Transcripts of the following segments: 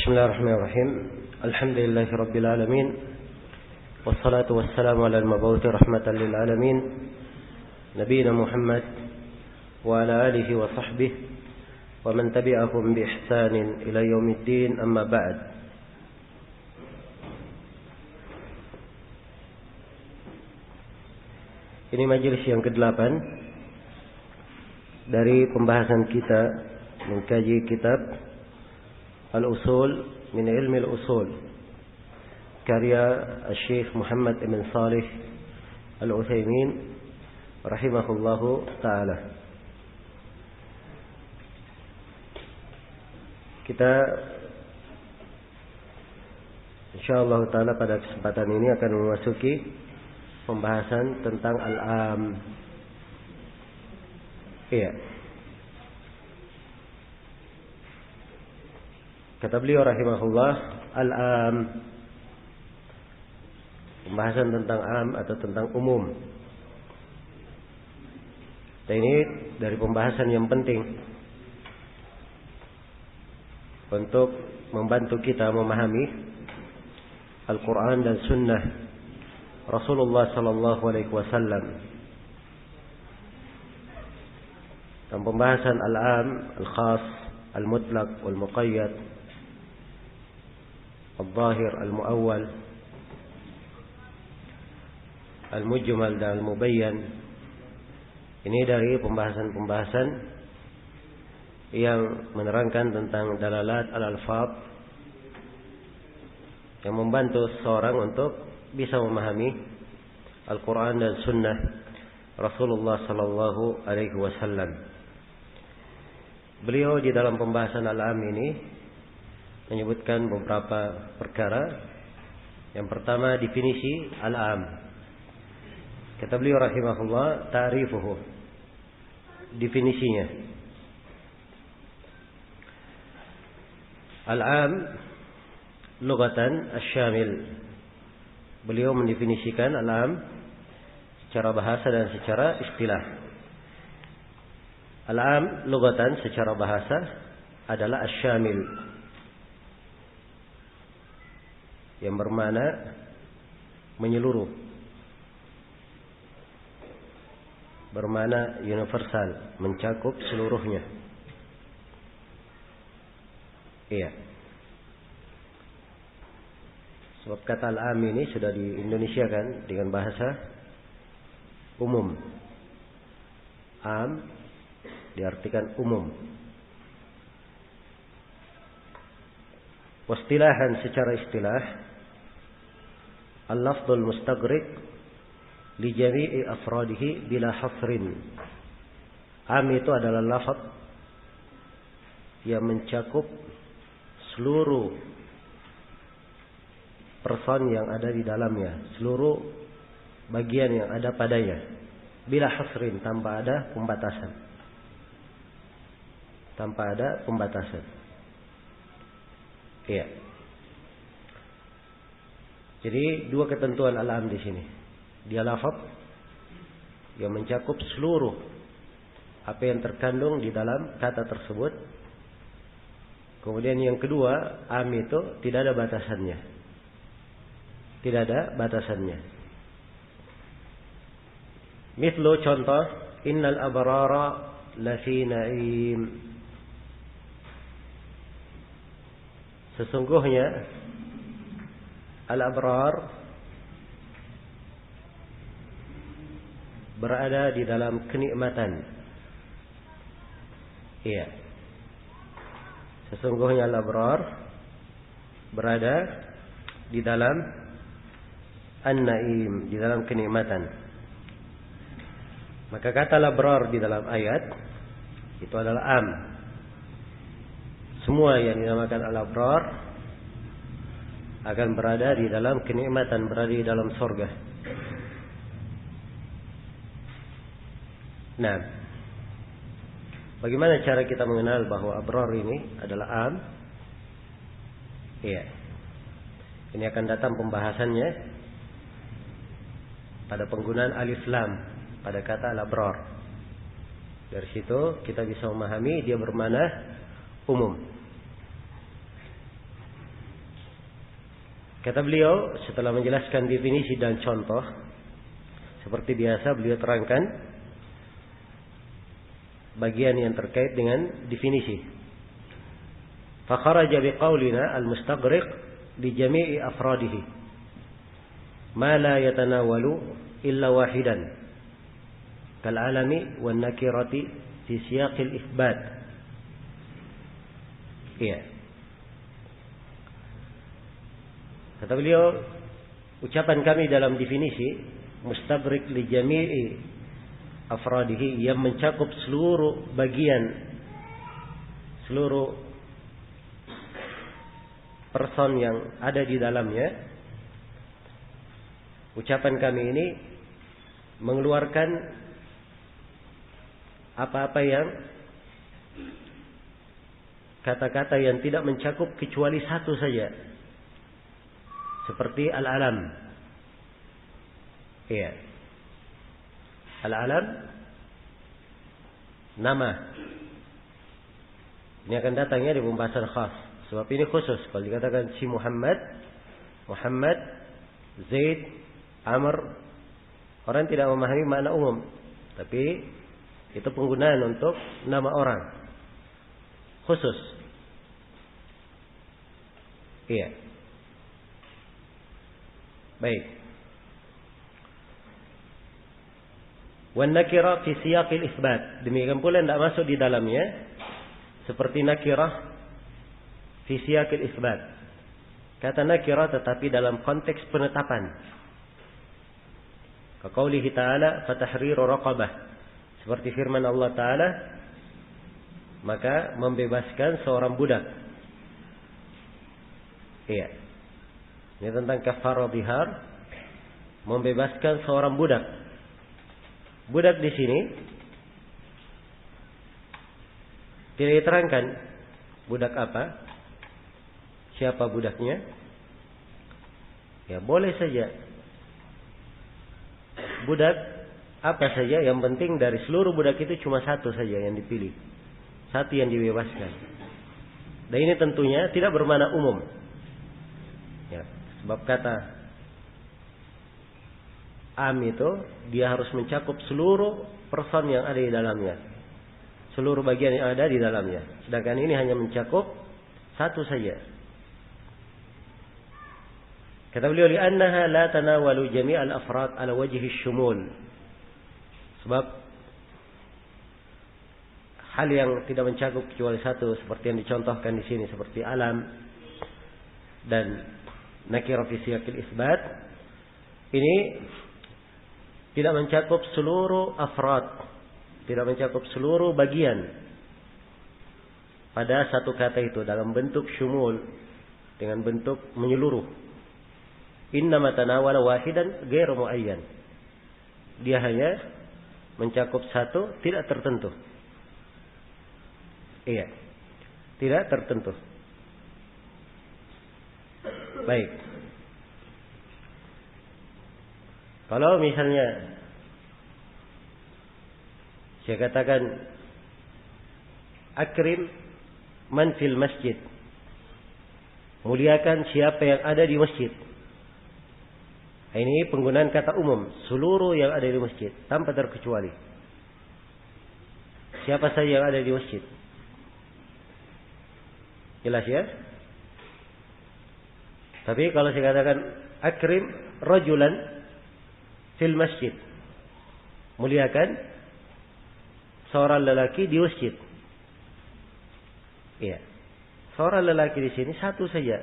Bismillahirrahmanirrahim. Alhamdulillahi rabbil alamin. Wassalatu wassalamu ala al-mabu'uthi rahmatan lil alamin. Nabiyina Muhammad wa ala alihi wa sahbihi wa man tabi'ahum bi ihsanin ila yaumiddin, amma ba'd. Ini majelis yang ke-8 dari pembahasan kita mengkaji kitab Al-Usul min Ilmi Al-Usul karya Syekh Muhammad ibn Salih Al-Utsaimin rahimahullahu ta'ala. Kita insyaallah ta'ala pada kesempatan ini akan memasuki pembahasan tentang al-am. Iya. Kata beliau rahimahullah, al-am, pembahasan tentang am atau tentang umum. Dan ini dari pembahasan yang penting untuk membantu kita memahami Al-Quran dan Sunnah Rasulullah sallallahu alaihi wasallam. Dan pembahasan al-am, al-khas, al-mutlaq, wal-muqayyad, al-zahir, al-muawwal, al-mujmal dan al-mubayyan. Ini dari pembahasan-pembahasan yang menerangkan tentang dalalat al-alfaz yang membantu seseorang untuk bisa memahami Al-Quran dan Sunnah Rasulullah sallallahu alaihi wasallam. Beliau di dalam pembahasan al-am ini menyebutkan beberapa perkara. Yang pertama, definisi al-am. Kata beliau rahimahullah, ta'rifuhu, definisinya. Al-am lughatan asy-syamil. Beliau mendefinisikan al-am secara bahasa dan secara istilah. Al-am lughatan secara bahasa adalah asy-syamil, yang bermakna menyeluruh, bermakna universal, mencakup seluruhnya. Iya. Sebab kata al-am ini sudah diindonesiakan dengan bahasa umum. Am diartikan umum. Wastilahan, secara istilah, al-lafdul mustagriq li jami'i afradihi bila hasrin. Am itu adalah lafaz yang mencakup seluruh person yang ada di dalamnya, seluruh bagian yang ada padanya, bila hasrin, tanpa ada pembatasan. Tanpa ada pembatasan. Iya. Jadi dua ketentuan al-am di sini. Dia lafaz yang mencakup seluruh apa yang terkandung di dalam kata tersebut. Kemudian yang kedua, am itu tidak ada batasannya. Tidak ada batasannya. Mithlu, contoh, innal abrara lafi na'im. Sesungguhnya al-abrar berada di dalam kenikmatan. Iya. Sesungguhnya al-abrar berada di dalam an-na'im, di dalam kenikmatan. Maka kata al-abrar di dalam ayat itu adalah am. Semua yang dinamakan al-abrar akan berada di dalam kenikmatan, berada di dalam surga. Nah, bagaimana cara kita mengenal bahwa abrar ini adalah am? Iya. Ini akan datang pembahasannya pada penggunaan alif lam pada kata al-abrar. Dari situ kita bisa memahami dia bermakna umum. Kata beliau setelah menjelaskan definisi dan contoh, seperti biasa beliau terangkan bagian yang terkait dengan definisi. Fakharaja biqaulina al-mustaghriq li jami'i afradihi ma la yatanawalu illa wahidan kal alami wan nakirati fi siyaqil itsbat. Iya. Kata beliau, ucapan kami dalam definisi mustaghriq li jami'i afradihi yang mencakup seluruh bagian, seluruh person yang ada di dalamnya. Ucapan kami ini mengeluarkan apa-apa yang kata-kata yang tidak mencakup kecuali satu saja, seperti al-alam. Iya. Al-alam nama. Ini akan datangnya di pembahasan khas. Sebab ini khusus. Kalau dikatakan si Muhammad, Muhammad, Zaid, Amr, orang tidak memahami makna umum. Tapi itu penggunaan untuk nama orang khusus. Iya. Baik. Wan nakirah fi siyaqil itsbat. Demikian pula tidak masuk di dalamnya seperti nakirah fi siyaqil itsbat. Kata nakirah tetapi dalam konteks penetapan. Kaqaulihi ta'ala fatahriru raqabah. Seperti firman Allah Ta'ala, maka membebaskan seorang budak. Iya. Ini tentang kafarah zihar, membebaskan seorang budak. Budak di sini tidak diterangkan budak apa, siapa budaknya. Ya boleh saja budak apa saja, yang penting dari seluruh budak itu cuma satu saja yang dipilih, satu yang dibebaskan. Dan ini tentunya tidak bermakna umum. Ya, sebab kata am itu dia harus mencakup seluruh person yang ada di dalamnya, seluruh bagian yang ada di dalamnya. Sedangkan ini hanya mencakup satu saja. Kata beliau, li'annaha la tanawalu jami'al afrad ala wajhi syumul. Sebab hal yang tidak mencakup kecuali satu, seperti yang dicontohkan di sini, seperti alam dan nakirah fi siyaqil isbat, ini tidak mencakup seluruh afrad, tidak mencakup seluruh bagian pada satu kata itu dalam bentuk syumul, dengan bentuk menyeluruh. Innama tanawala wahidan ghairu muayyan. Dia hanya mencakup satu, tidak tertentu. Iya. Tidak tertentu. Baik. Kalau misalnya saya katakan akrim man fil masjid, muliakan siapa yang ada di masjid. Ini penggunaan kata umum, seluruh yang ada di masjid tanpa terkecuali. Siapa saja yang ada di masjid. Jelas ya? Tapi kalau saya katakan akrim rajulan fil masjid, muliakan seorang lelaki di masjid. Iya. Seorang lelaki di sini satu saja.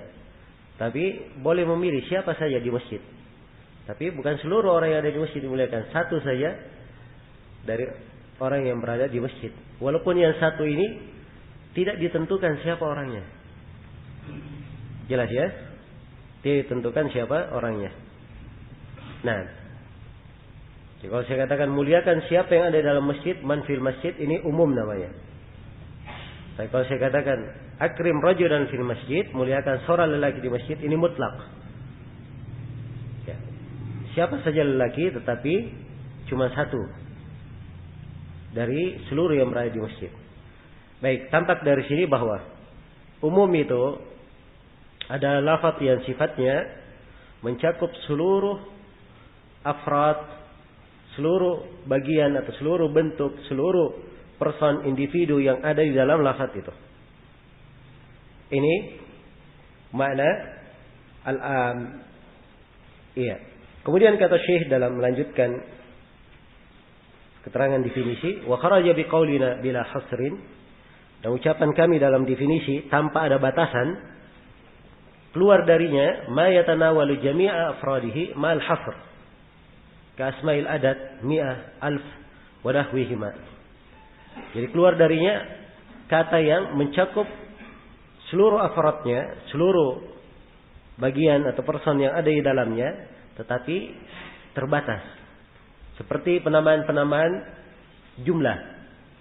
Tapi boleh memilih siapa saja di masjid. Tapi bukan seluruh orang yang ada di masjid dimuliakan, satu saja dari orang yang berada di masjid. Walaupun yang satu ini tidak ditentukan siapa orangnya. Jelas ya? Tidak ditentukan siapa orangnya. Nah, jadi kalau saya katakan muliakan siapa yang ada dalam masjid, man fil masjid, ini umum namanya. Tapi kalau saya katakan akrim rajulan fil masjid, muliakan seorang lelaki di masjid, ini mutlak. Ya. Siapa saja lelaki, tetapi cuma satu dari seluruh yang berada di masjid. Baik, tampak dari sini bahwa umum itu ada lafaz yang sifatnya mencakup seluruh afrad, seluruh bagian atau seluruh bentuk, seluruh person, individu yang ada di dalam lafaz itu. Ini makna al-am. Iya. Kemudian kata Syekh dalam melanjutkan keterangan definisi, wa kharaja biqaulina bila hasrin, dan ucapan kami dalam definisi tanpa ada batasan, keluar darinya ma yatanawalu jami'a afradihi mal hasr ka asma'il adad mi'ah alf wa nahwihima. Jadi keluar darinya kata yang mencakup seluruh afradnya, seluruh bagian atau person yang ada di dalamnya, tetapi terbatas. Seperti penamaan-penamaan jumlah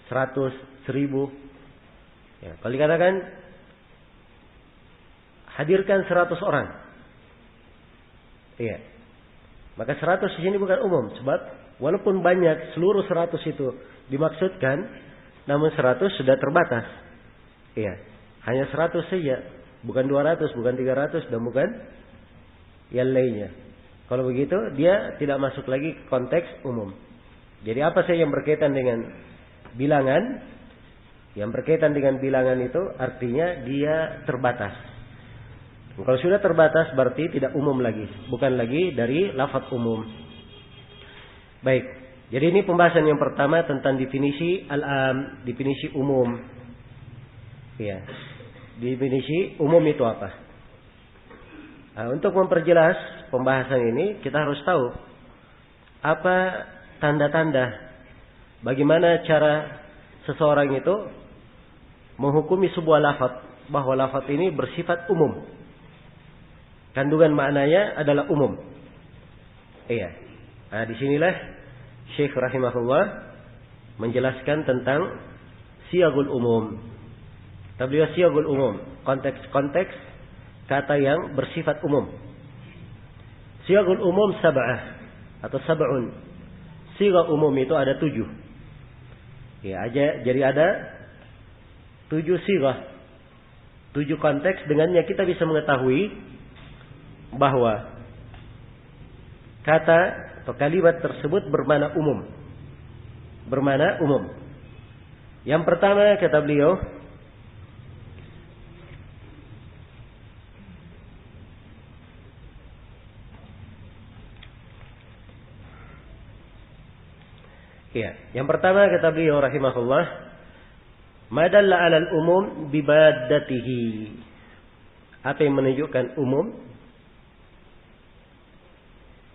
100, 1000. Ya, kalau dikatakan hadirkan 100 orang. Iya. Maka 100 di sini bukan umum, sebab walaupun banyak seluruh 100 itu dimaksudkan, namun 100 sudah terbatas. Iya. Hanya 100 saja, bukan 200, bukan 300, dan bukan yang lainnya. Kalau begitu, dia tidak masuk lagi ke konteks umum. Jadi apa saja yang berkaitan dengan bilangan, yang berkaitan dengan bilangan itu artinya dia terbatas. Kalau sudah terbatas berarti tidak umum lagi, bukan lagi dari lafaz umum. Baik, jadi ini pembahasan yang pertama tentang definisi al-am, definisi umum. Ya, definisi umum itu apa? Nah, untuk memperjelas pembahasan ini kita harus tahu apa tanda-tanda, bagaimana cara seseorang itu menghukumi sebuah lafaz, bahwa lafaz ini bersifat umum. Kandungan maknanya adalah umum. Iya. Nah, disinilah Syekh rahimahullah menjelaskan tentang siyagul umum. Beliau siyagul umum, konteks-konteks kata yang bersifat umum. Siyagul umum sab'ah atau sab'un. Siga umum itu ada 7. Ya, jadi ada 7 siga. 7 konteks, dengannya kita bisa mengetahui bahwa kata atau kalimat tersebut bermakna umum. Bermakna umum. Yang pertama kata beliau, ya, yang pertama kata beliau rahimahullah, madalla 'alal umum bibaddatihi. Apa yang menunjukkan umum?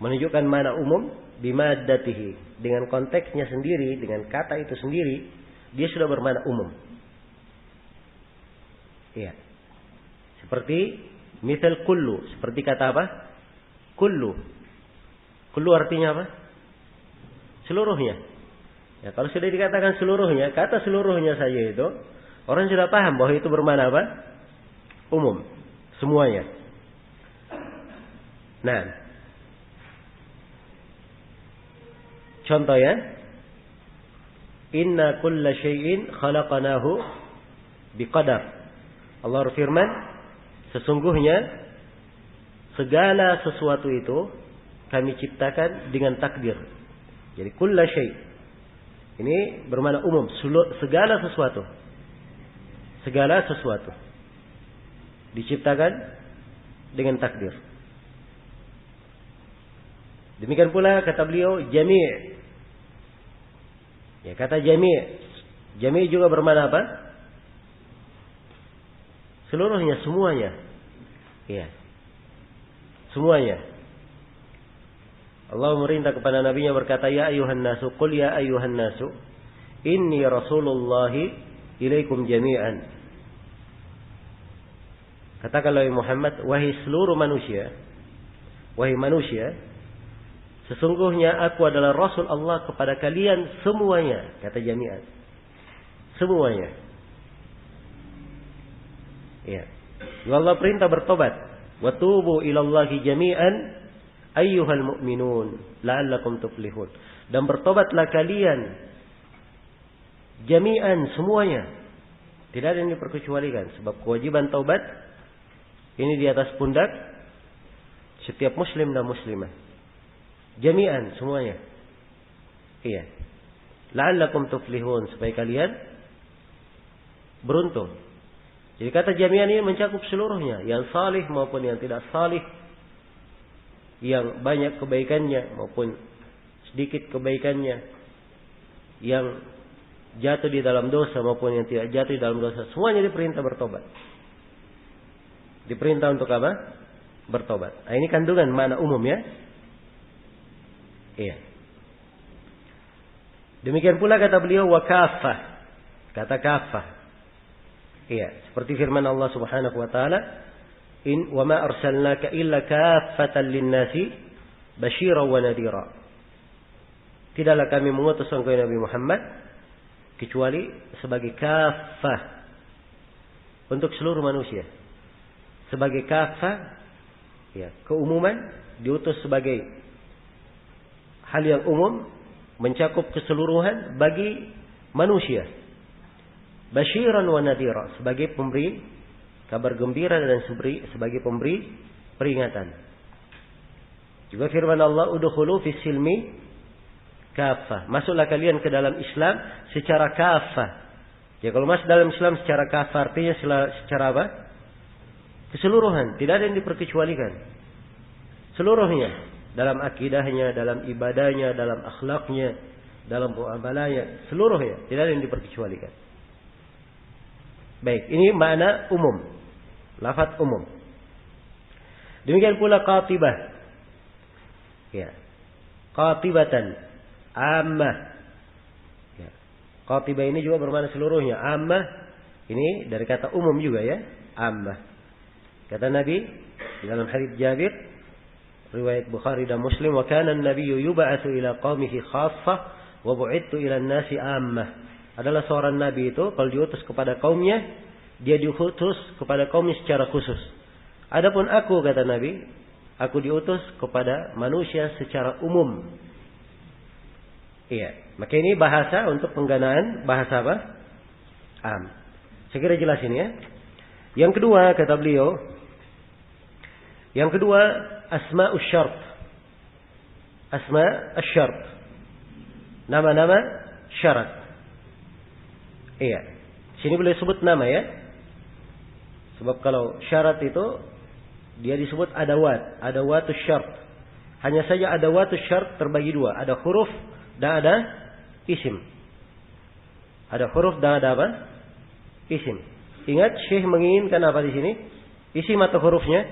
Menunjukkan mana umum bimaddatihi, dengan konteksnya sendiri, dengan kata itu sendiri, dia sudah bermakna umum. Iya. Seperti misal kullu, seperti kata apa? Kullu. Kullu artinya apa? Seluruhnya. Ya, kalau sudah dikatakan seluruhnya, kata seluruhnya saja itu, orang sudah paham bahwa itu bermakna apa? Umum. Semuanya. Nah, contohnya, inna kulla syai'in khalaqanahu biqadar. Allah berfirman, sesungguhnya segala sesuatu itu kami ciptakan dengan takdir. Jadi kulla syai'. Ini bermakna umum, segala sesuatu. Segala sesuatu diciptakan dengan takdir. Demikian pula kata beliau jami'. Ya, kata jami'. Jami' juga bermakna apa? Seluruhnya, semuanya. Ya. Semuanya. Allah memerintah kepada nabinya berkata, ya ayuhan nasu, qul ya ayuhan nasu, inni rasulullahi ilaikum jami'an. Katakanlah Muhammad, wahai seluruh manusia, wahai manusia, sesungguhnya aku adalah Rasul Allah kepada kalian semuanya. Kata jami'an. Semuanya. Ya. Allah perintah bertobat. Wa tubu ilallahi jami'an ayyuhal mu'minun la'allakum tuflihun. Dan bertobatlah kalian jami'an, semuanya. Tidak ada yang diperkecualikan. Sebab kewajiban taubat ini di atas pundak Setiap muslim dan muslimah. Jami'an, semuanya. Iya. La'allakum tuflihun, supaya kalian beruntung. Jadi kata jami'an ini mencakup seluruhnya, yang salih maupun yang tidak salih, yang banyak kebaikannya maupun sedikit kebaikannya, yang jatuh di dalam dosa maupun yang tidak jatuh di dalam dosa, semuanya diperintah bertobat. Diperintah untuk apa? Bertobat. Nah, ini kandungan makna umum ya. Iya. Demikian pula kata beliau wa kaffah. Kata kaffah. Iya, seperti firman Allah Subhanahu wa taala, "In wa ma arsalnaka illa kaffatan lin-nasi basyiran wa nadhira." Tidaklah kami mengutus engkau Nabi Muhammad kecuali sebagai kaffah untuk seluruh manusia. Sebagai kaffah, ya, keumuman, diutus sebagai hal yang umum, mencakup keseluruhan bagi manusia. Basyiran wa nadhira, sebagai pemberi kabar gembira dan sebagai pemberi peringatan. Juga firman Allah, "Udkhulu fis silmi kaffah." Masuklah kalian ke dalam Islam secara kaffah. Ya, kalau masuk dalam Islam secara kaffah artinya secara apa? Keseluruhan, tidak ada yang diperkecualikan. Seluruhnya, dalam akidahnya, dalam ibadahnya, dalam akhlaknya, dalam muamalahnya, seluruhnya, tidak ada yang diperkecualikan. Baik, ini makna umum. Lafaz umum. Demikian pula qatibah. Ya. Qatibatan ammah. Ya. Qatibah ini juga bermakna seluruhnya. Ammah ini dari kata umum juga ya. Ammah. Kata Nabi di dalam hadits Jabir riwayat Bukhari dan Muslim, "Wa kana an-nabiyyu yub'atsu ila qaumihi khassah wa bu'ittu ila an-nasi ammah." Adalah seorang nabi itu kalau diutus kepada kaumnya, dia diutus kepada kaumnya secara khusus. Adapun aku, kata Nabi, aku diutus kepada manusia secara umum. Iya, maka ini bahasa untuk penggunaan bahasa apa? Am. Saya kira jelas ini ya. Yang kedua kata beliau, yang kedua asma'us syart. Asma'us syart. Nama-nama syarat. Iya. Sini boleh sebut nama ya. Sebab kalau syarat itu dia disebut adawat, adawatus syart. Hanya saja adawatus syart terbagi dua, ada huruf dan ada isim. Ada huruf dan ada apa? Isim. Ingat Syekh menginginkan apa di sini? Isim atau hurufnya?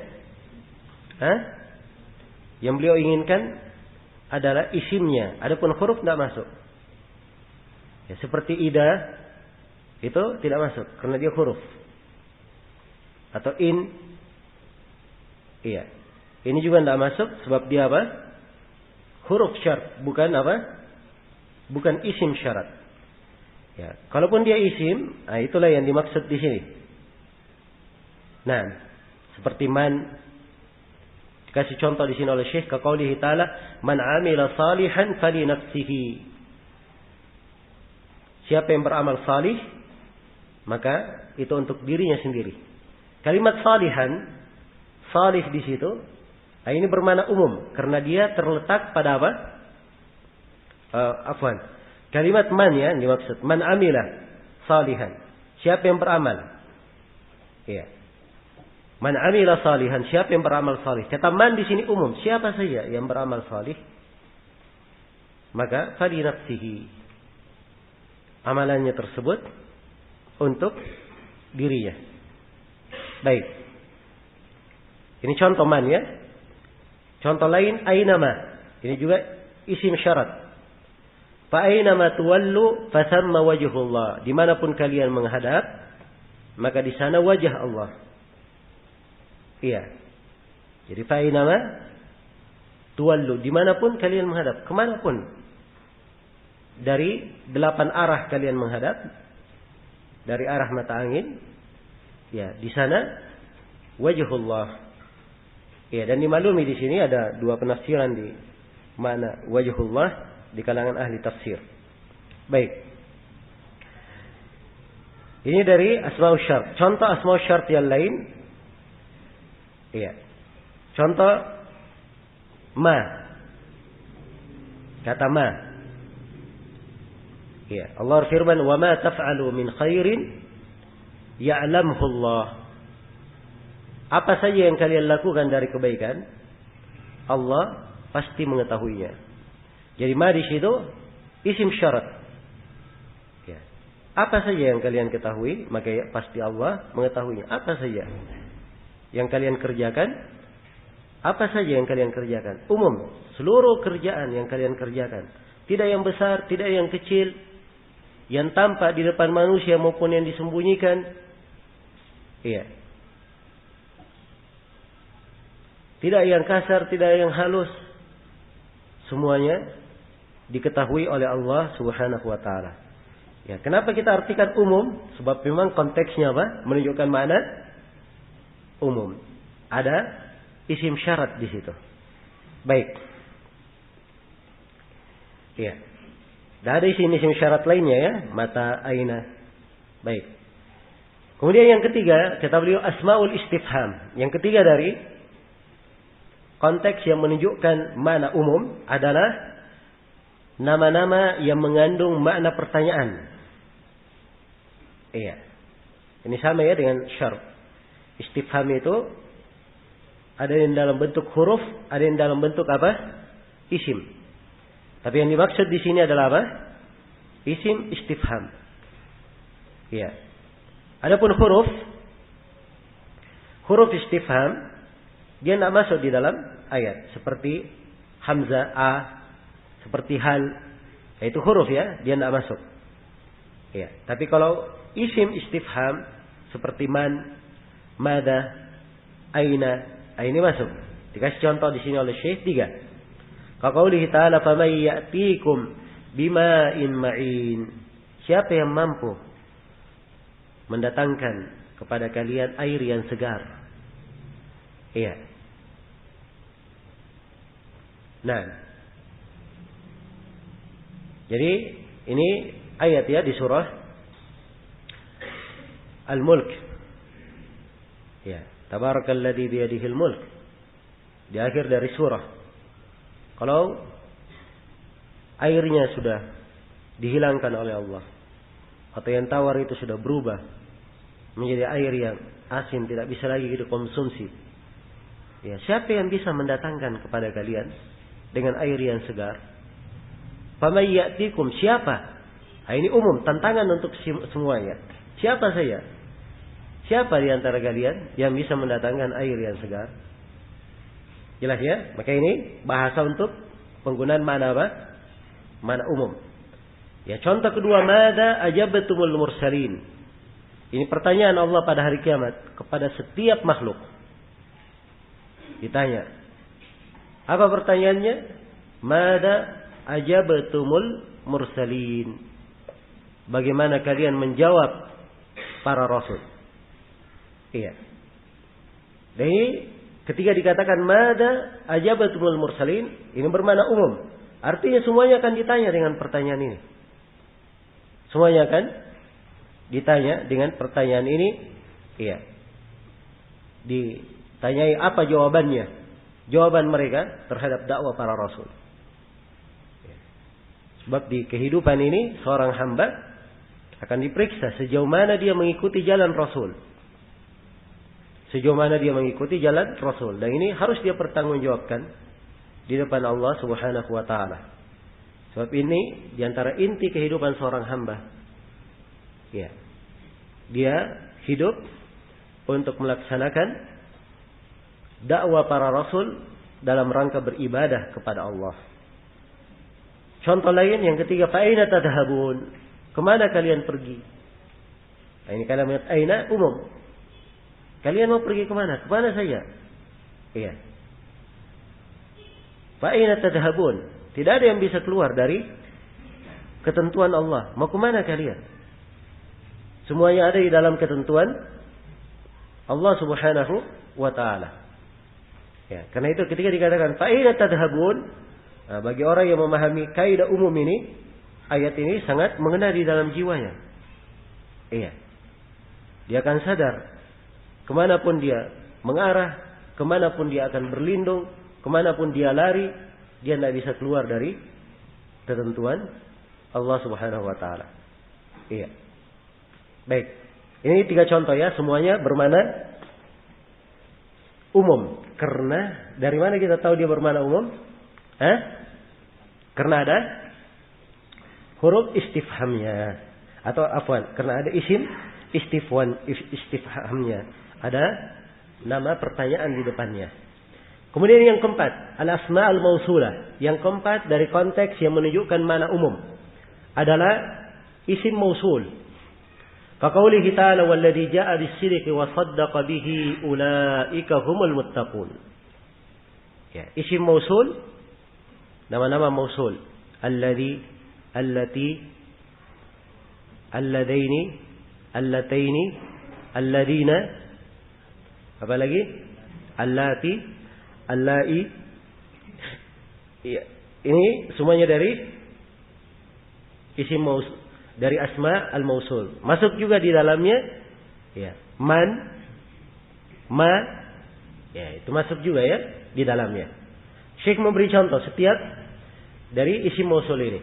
Hah? Yang beliau inginkan adalah isimnya. Adapun huruf tidak masuk. Ya, seperti ida itu tidak masuk karena dia huruf. Atau in, iya, ini juga tidak masuk sebab dia apa? Huruf syarat, bukan apa? Bukan isim syarat. Ya, kalaupun dia isim, nah itulah yang dimaksud di sini. Nah, seperti man, dikasih contoh di sini oleh Syekh, kaqaulihi ta'ala, "Man 'amila salihan fali nafsihi." Siapa yang beramal salih, maka itu untuk dirinya sendiri. Kalimat salihan, salih di situ, ini bermakna umum karena dia terletak pada apa? Kalimat man ya dimaksud. Man amila salihan. Siapa yang beramal? Iya. Man amila salihan. Siapa yang beramal salih? Kata man di sini umum. Siapa saja yang beramal salih, maka fali nafsihi. Amalannya tersebut untuk dirinya. Baik. Ini contoh man ya. Contoh lain ainama. Ini juga isim syarat. Fa ainama tuwallu fasamma wajhullah. Dimanapun kalian menghadap, maka di sana wajah Allah. Iya. Jadi fa ainama tuwallu. Dimanapun kalian menghadap, kemanapun. Dari 8 arah kalian menghadap. Dari arah mata angin, ya di sana wajhullah. Ya, dan dimaklumi di sini ada 2 penafsiran di makna wajhullah di kalangan ahli tafsir. Baik. Ini dari asmaul syart. Contoh asmaul syart yang lain. Ya. Contoh Ma. Kata ma. Ya, Allah firman, "Wa ma taf'alu min khairin ya'lamhu Allah." Apa saja yang kalian lakukan dari kebaikan, Allah pasti mengetahuinya. Jadi ma di situ isim syarat. Ya. Apa saja yang kalian ketahui, maka ya, pasti Allah mengetahuinya. Apa saja yang kalian kerjakan, apa saja yang kalian kerjakan, umum, seluruh kerjaan yang kalian kerjakan, tidak yang besar, tidak yang kecil, yang tampak di depan manusia maupun yang disembunyikan. Iya. Tidak yang kasar, tidak yang halus. Semuanya diketahui oleh Allah Subhanahu wa taala. Ya, kenapa kita artikan umum? Sebab memang konteksnya apa? Menunjukkan makna umum. Ada isim syarat di situ. Baik. Ya. Dan ada isim syarat lainnya ya, mata, aina. Baik. Kemudian yang ketiga, kata beliau asmaul istifham. Yang ketiga dari konteks yang menunjukkan makna umum adalah nama-nama yang mengandung makna pertanyaan. Iya. Ini sama ya dengan syarf. Istifham itu ada yang dalam bentuk huruf, ada yang dalam bentuk apa? Isim. Tapi yang dimaksud di sini adalah apa? Isim istifham. Iya. Adapun huruf istifham dia tidak masuk di dalam ayat. Seperti hamzah, a, seperti hal. Itu huruf ya, dia tidak masuk. Ya. Tapi kalau isim istifham seperti man, mada, aina, ini masuk. Dikasih contoh di sini oleh Syekh 3. Qaulihi ta'ala faman ya'tikum bima'in ma'in. Siapa yang mampu mendatangkan kepada kalian air yang segar? Iya. Nah. Jadi ini ayat ya di surah Al-Mulk. Ya, tabarakalladzi biyadihil mulk. Di akhir dari surah. Kalau airnya sudah dihilangkan oleh Allah atau yang tawar itu sudah berubah menjadi air yang asin, tidak bisa lagi dikonsumsi. Ya, siapa yang bisa mendatangkan kepada kalian dengan air yang segar? Faman ya'tikum, siapa? Nah, ini umum, tantangan untuk semuanya. Siapa saja? Siapa di antara kalian yang bisa mendatangkan air yang segar? Jelas ya? Maka ini bahasa untuk penggunaan mana apa? Mana umum. Ya, contoh kedua, mada ajabatumul mursalin. Ini pertanyaan Allah pada hari kiamat kepada setiap makhluk. Ditanya. Apa pertanyaannya? Mada ajabatumul mursalin. Bagaimana kalian menjawab para rasul? Iya. Dan ini ketika dikatakan mada ajabatumul mursalin, ini bermakna umum. Artinya semuanya akan ditanya dengan pertanyaan ini. Semuanya akan ditanya dengan pertanyaan ini. Iya. Ditanyai apa jawabannya? Jawaban mereka terhadap dakwah para rasul. Sebab di kehidupan ini seorang hamba akan diperiksa sejauh mana dia mengikuti jalan Rasul. Sejauh mana dia mengikuti jalan Rasul. Dan ini harus dia pertanggungjawabkan di depan Allah Subhanahu wa taala. Sebab ini di antara inti kehidupan seorang hamba. Ya. Dia hidup untuk melaksanakan dakwah para rasul dalam rangka beribadah kepada Allah. Contoh lain yang ketiga, fa aina tadhhabun? Kemana kalian pergi? Nah, ini kalimat aina umum. Kalian mau pergi kemana? Kemana saja? Iya. Fa aina tadhhabun? Tidak ada yang bisa keluar dari ketentuan Allah. Mau kemana kalian? Semuanya ada di dalam ketentuan Allah Subhanahu wa taala. Ya, karena itu ketika dikatakan fa aina tadhhabun, nah, bagi orang yang memahami kaidah umum ini, ayat ini sangat mengena di dalam jiwanya. Iya. Dia akan sadar kemanapun dia mengarah, kemanapun dia akan berlindung, kemanapun dia lari, dia tidak bisa keluar dari ketentuan Allah Subhanahu wa taala. Iya. Baik. Ini 3 contoh ya, semuanya bermakna umum. Karena dari mana kita tahu dia bermakna umum? Karena ada huruf istifhamnya. Atau afwan, karena ada isim istifhamnya. Ada nama pertanyaan di depannya. Kemudian yang keempat, al-asma al-mausulah. Yang keempat dari konteks yang menunjukkan makna umum adalah isim mausul. Kaqaulihi ta'ala walladzi jaa'a bis-sidqi wa saddaqa bihi ulaika humul muttaqun. Ya, isim mausul, nama-nama mausul. Alladzi, allati, alladaini, allataini, alladina, apa lagi? Allati, allai. Ya, ini semuanya dari isim mausul, dari asma al-mausul. Masuk juga di dalamnya ya, man, ma, ya itu masuk juga ya di dalamnya. Syekh memberi contoh setiap dari isim mausul ini.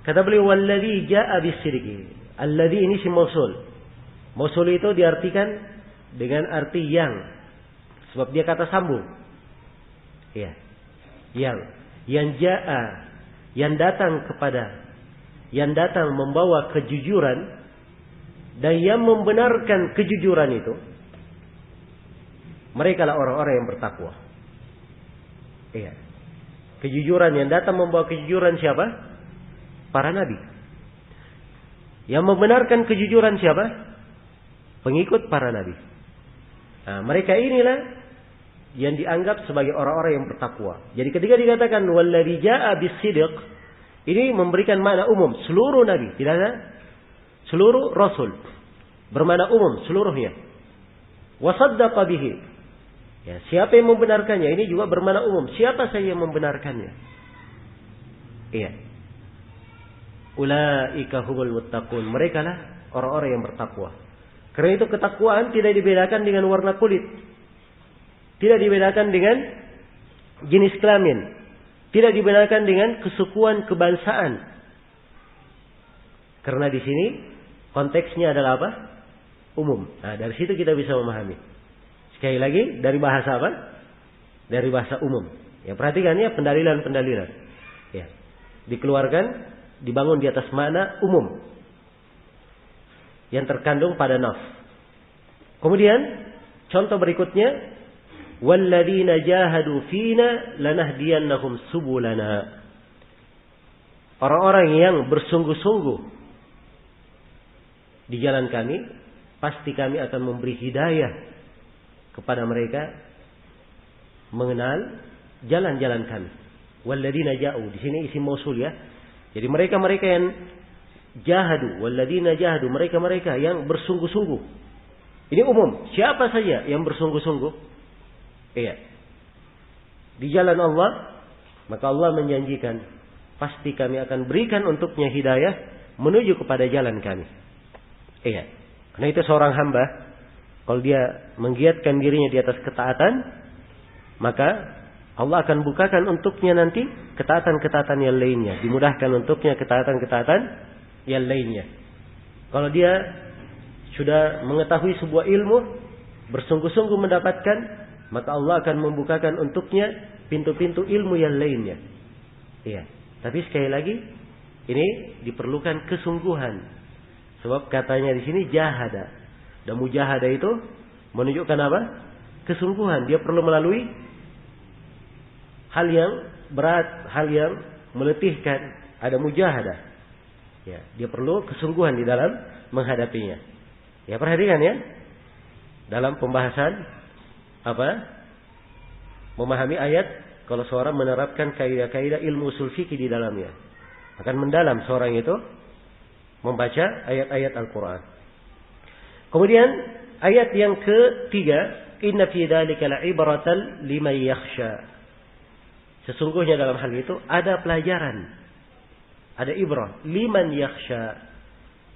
Kata beliau walladzi jaa'a bis-sidqi. Alladzi ini isim mausul. Mausul itu diartikan dengan arti yang, sebab dia kata sambung. Ya. Yang jaa'a, yang datang kepada, yang datang membawa kejujuran dan yang membenarkan kejujuran itu, mereka lah orang-orang yang bertakwa. Iya. Kejujuran yang datang membawa kejujuran siapa? Para nabi. Yang membenarkan kejujuran siapa? Pengikut para nabi. Nah, mereka inilah yang dianggap sebagai orang-orang yang bertakwa. Jadi ketika dikatakan walladzi jaa'a bis-sidq, ini memberikan makna umum seluruh nabi, tidak ada seluruh rasul. Bermakna umum seluruhnya. Wa saddaqa bihi. Ya, siapa yang membenarkannya? Ini juga bermakna umum. Siapa saja yang membenarkannya? Iya. Ulaika humul muttaqun. Mereka lah orang-orang yang bertakwa. Karena itu ketakwaan tidak dibedakan dengan warna kulit. Tidak dibedakan dengan jenis kelamin. Tidak dibedakan dengan kesukuan kebangsaan. Karena di sini konteksnya adalah apa? Umum. Nah, dari situ kita bisa memahami. Sekali lagi, dari bahasa apa? Dari bahasa umum. Ya, perhatikan ya pendalilan-pendalilan. Ya. Dikeluarkan, dibangun di atas makna umum yang terkandung pada nas. Kemudian contoh berikutnya, walladzina jahadu fina lanahdiyannahum subulana. Orang-orang yang bersungguh-sungguh di jalan kami, pasti kami akan memberi hidayah kepada mereka mengenal jalan-jalan kami. Walladzina ja'u, di sini isim mausul ya. Jadi mereka-mereka yang jahadu, walladzina jahadu, mereka-mereka yang bersungguh-sungguh. Ini umum, siapa saja yang bersungguh-sungguh? Iya. Di jalan Allah, maka Allah menjanjikan pasti kami akan berikan untuknya hidayah menuju kepada jalan kami. Iya. Karena itu seorang hamba, kalau dia menggiatkan dirinya di atas ketaatan, maka Allah akan bukakan untuknya nanti ketaatan-ketaatan yang lainnya. Dimudahkan untuknya ketaatan-ketaatan yang lainnya. Kalau dia sudah mengetahui sebuah ilmu, bersungguh-sungguh mendapatkan, maka Allah akan membukakan untuknya pintu-pintu ilmu yang lainnya. Iya. Tapi sekali lagi, ini diperlukan kesungguhan. Sebab katanya di sini jahada. Dan mujahada itu menunjukkan apa? Kesungguhan. Dia perlu melalui hal yang berat, hal yang meletihkan. Ada mujahada. Ya, dia perlu kesungguhan di dalam menghadapinya. Ya, perhatikan ya. Dalam pembahasan apa? Memahami ayat, kalau seorang menerapkan kaidah-kaidah ilmu usul fikih di dalamnya, akan mendalam seorang itu membaca ayat-ayat Al-Quran. Kemudian ayat yang ketiga, inna fi dzalika la'ibratan liman yakhsha. Sesungguhnya dalam hal itu ada pelajaran, ada ibrah liman yakhsha.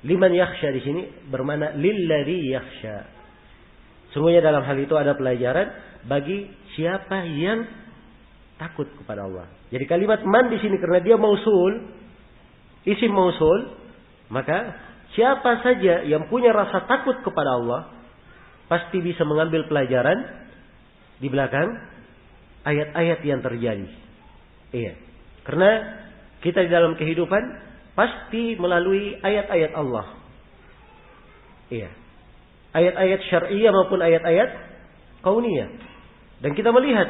Liman yakhsha di sini bermakna lilladzi yakhsha. Sungguhnya dalam hal itu ada pelajaran bagi siapa yang takut kepada Allah. Jadi kalimat man di sini karena dia mausul, isim mausul, maka siapa saja yang punya rasa takut kepada Allah pasti bisa mengambil pelajaran di belakang ayat-ayat yang terjadi. Iya. Karena kita di dalam kehidupan pasti melalui ayat-ayat Allah. Iya. Ayat-ayat syar'iyah maupun ayat-ayat kauniyah. Dan kita melihat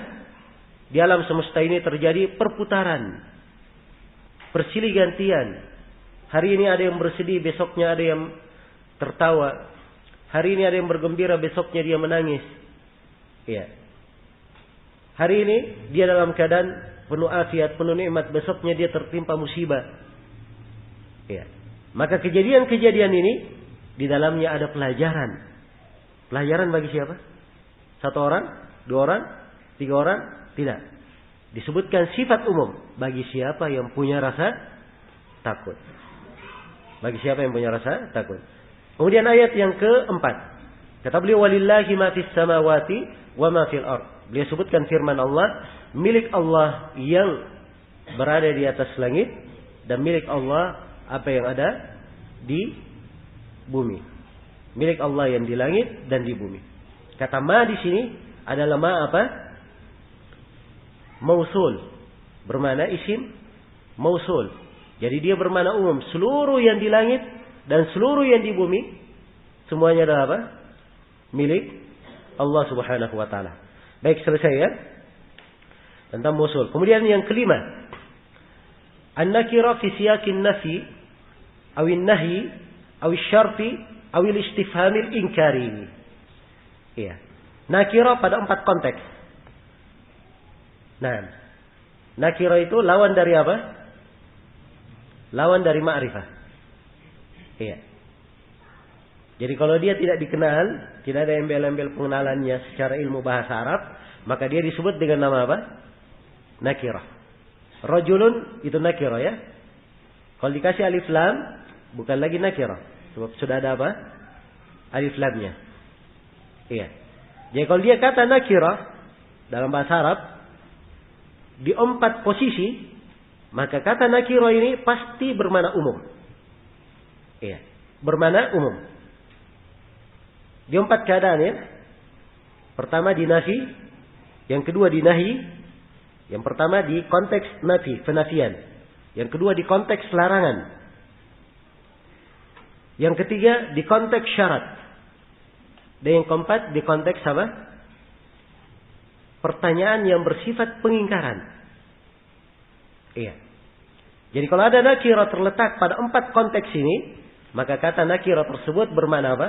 di alam semesta ini terjadi perputaran, bersilih gantian. Hari ini ada yang bersedih, besoknya ada yang tertawa. Hari ini ada yang bergembira, besoknya dia menangis. Iya. Hari ini dia dalam keadaan penuh afiat, penuh nikmat, besoknya dia tertimpa musibah. Iya. Maka kejadian-kejadian ini di dalamnya ada pelajaran. Pelajaran bagi siapa? 1 orang, 2 orang, 3 orang? Tidak. Disebutkan sifat umum bagi siapa yang punya rasa takut. Bagi siapa yang punya rasa takut. Kemudian ayat yang keempat. Kata beliau, walillahi ma fis samawati wa ma fil ard. Beliau sebutkan firman Allah, milik Allah yang berada di atas langit dan milik Allah apa yang ada di bumi. Milik Allah yang di langit dan di bumi. Kata ma di sini adalah ma apa? Mausul. Bermakna isim mausul. Jadi dia bermakna umum. Seluruh yang di langit dan seluruh yang di bumi semuanya adalah apa? Milik Allah Subhanahu wa taala. Baik, selesai ya. Tentang mausul. Kemudian yang kelima. An-nakira fi siyaqin nafi awin nahi awil syarti awil istifhamil inkari. Iya. Nakira pada 4 konteks. Nah, nakira itu lawan dari apa? Lawan dari ma'rifah. Iya. Jadi kalau dia tidak dikenal, tidak ada embel-embel pengenalannya secara ilmu bahasa Arab, maka dia disebut dengan nama apa? Nakirah. Rajulun itu nakirah ya. Kalau dikasih alif lam, bukan lagi nakirah. Sebab sudah ada apa? Alif lamnya. Iya. Jadi kalau dia kata nakirah dalam bahasa Arab di 4 posisi, maka kata nakirah ini pasti bermakna umum. Iya, bermakna umum. Di 4 keadaan ya. Pertama di nafi, yang kedua di nahi, yang pertama di konteks nafi, penafian. Yang kedua di konteks larangan. Yang ketiga di konteks syarat. Dan yang keempat di konteks apa? Pertanyaan yang bersifat pengingkaran. Iya. Jadi kalau ada nakirah terletak pada 4 konteks ini, maka kata nakirah tersebut bermakna apa?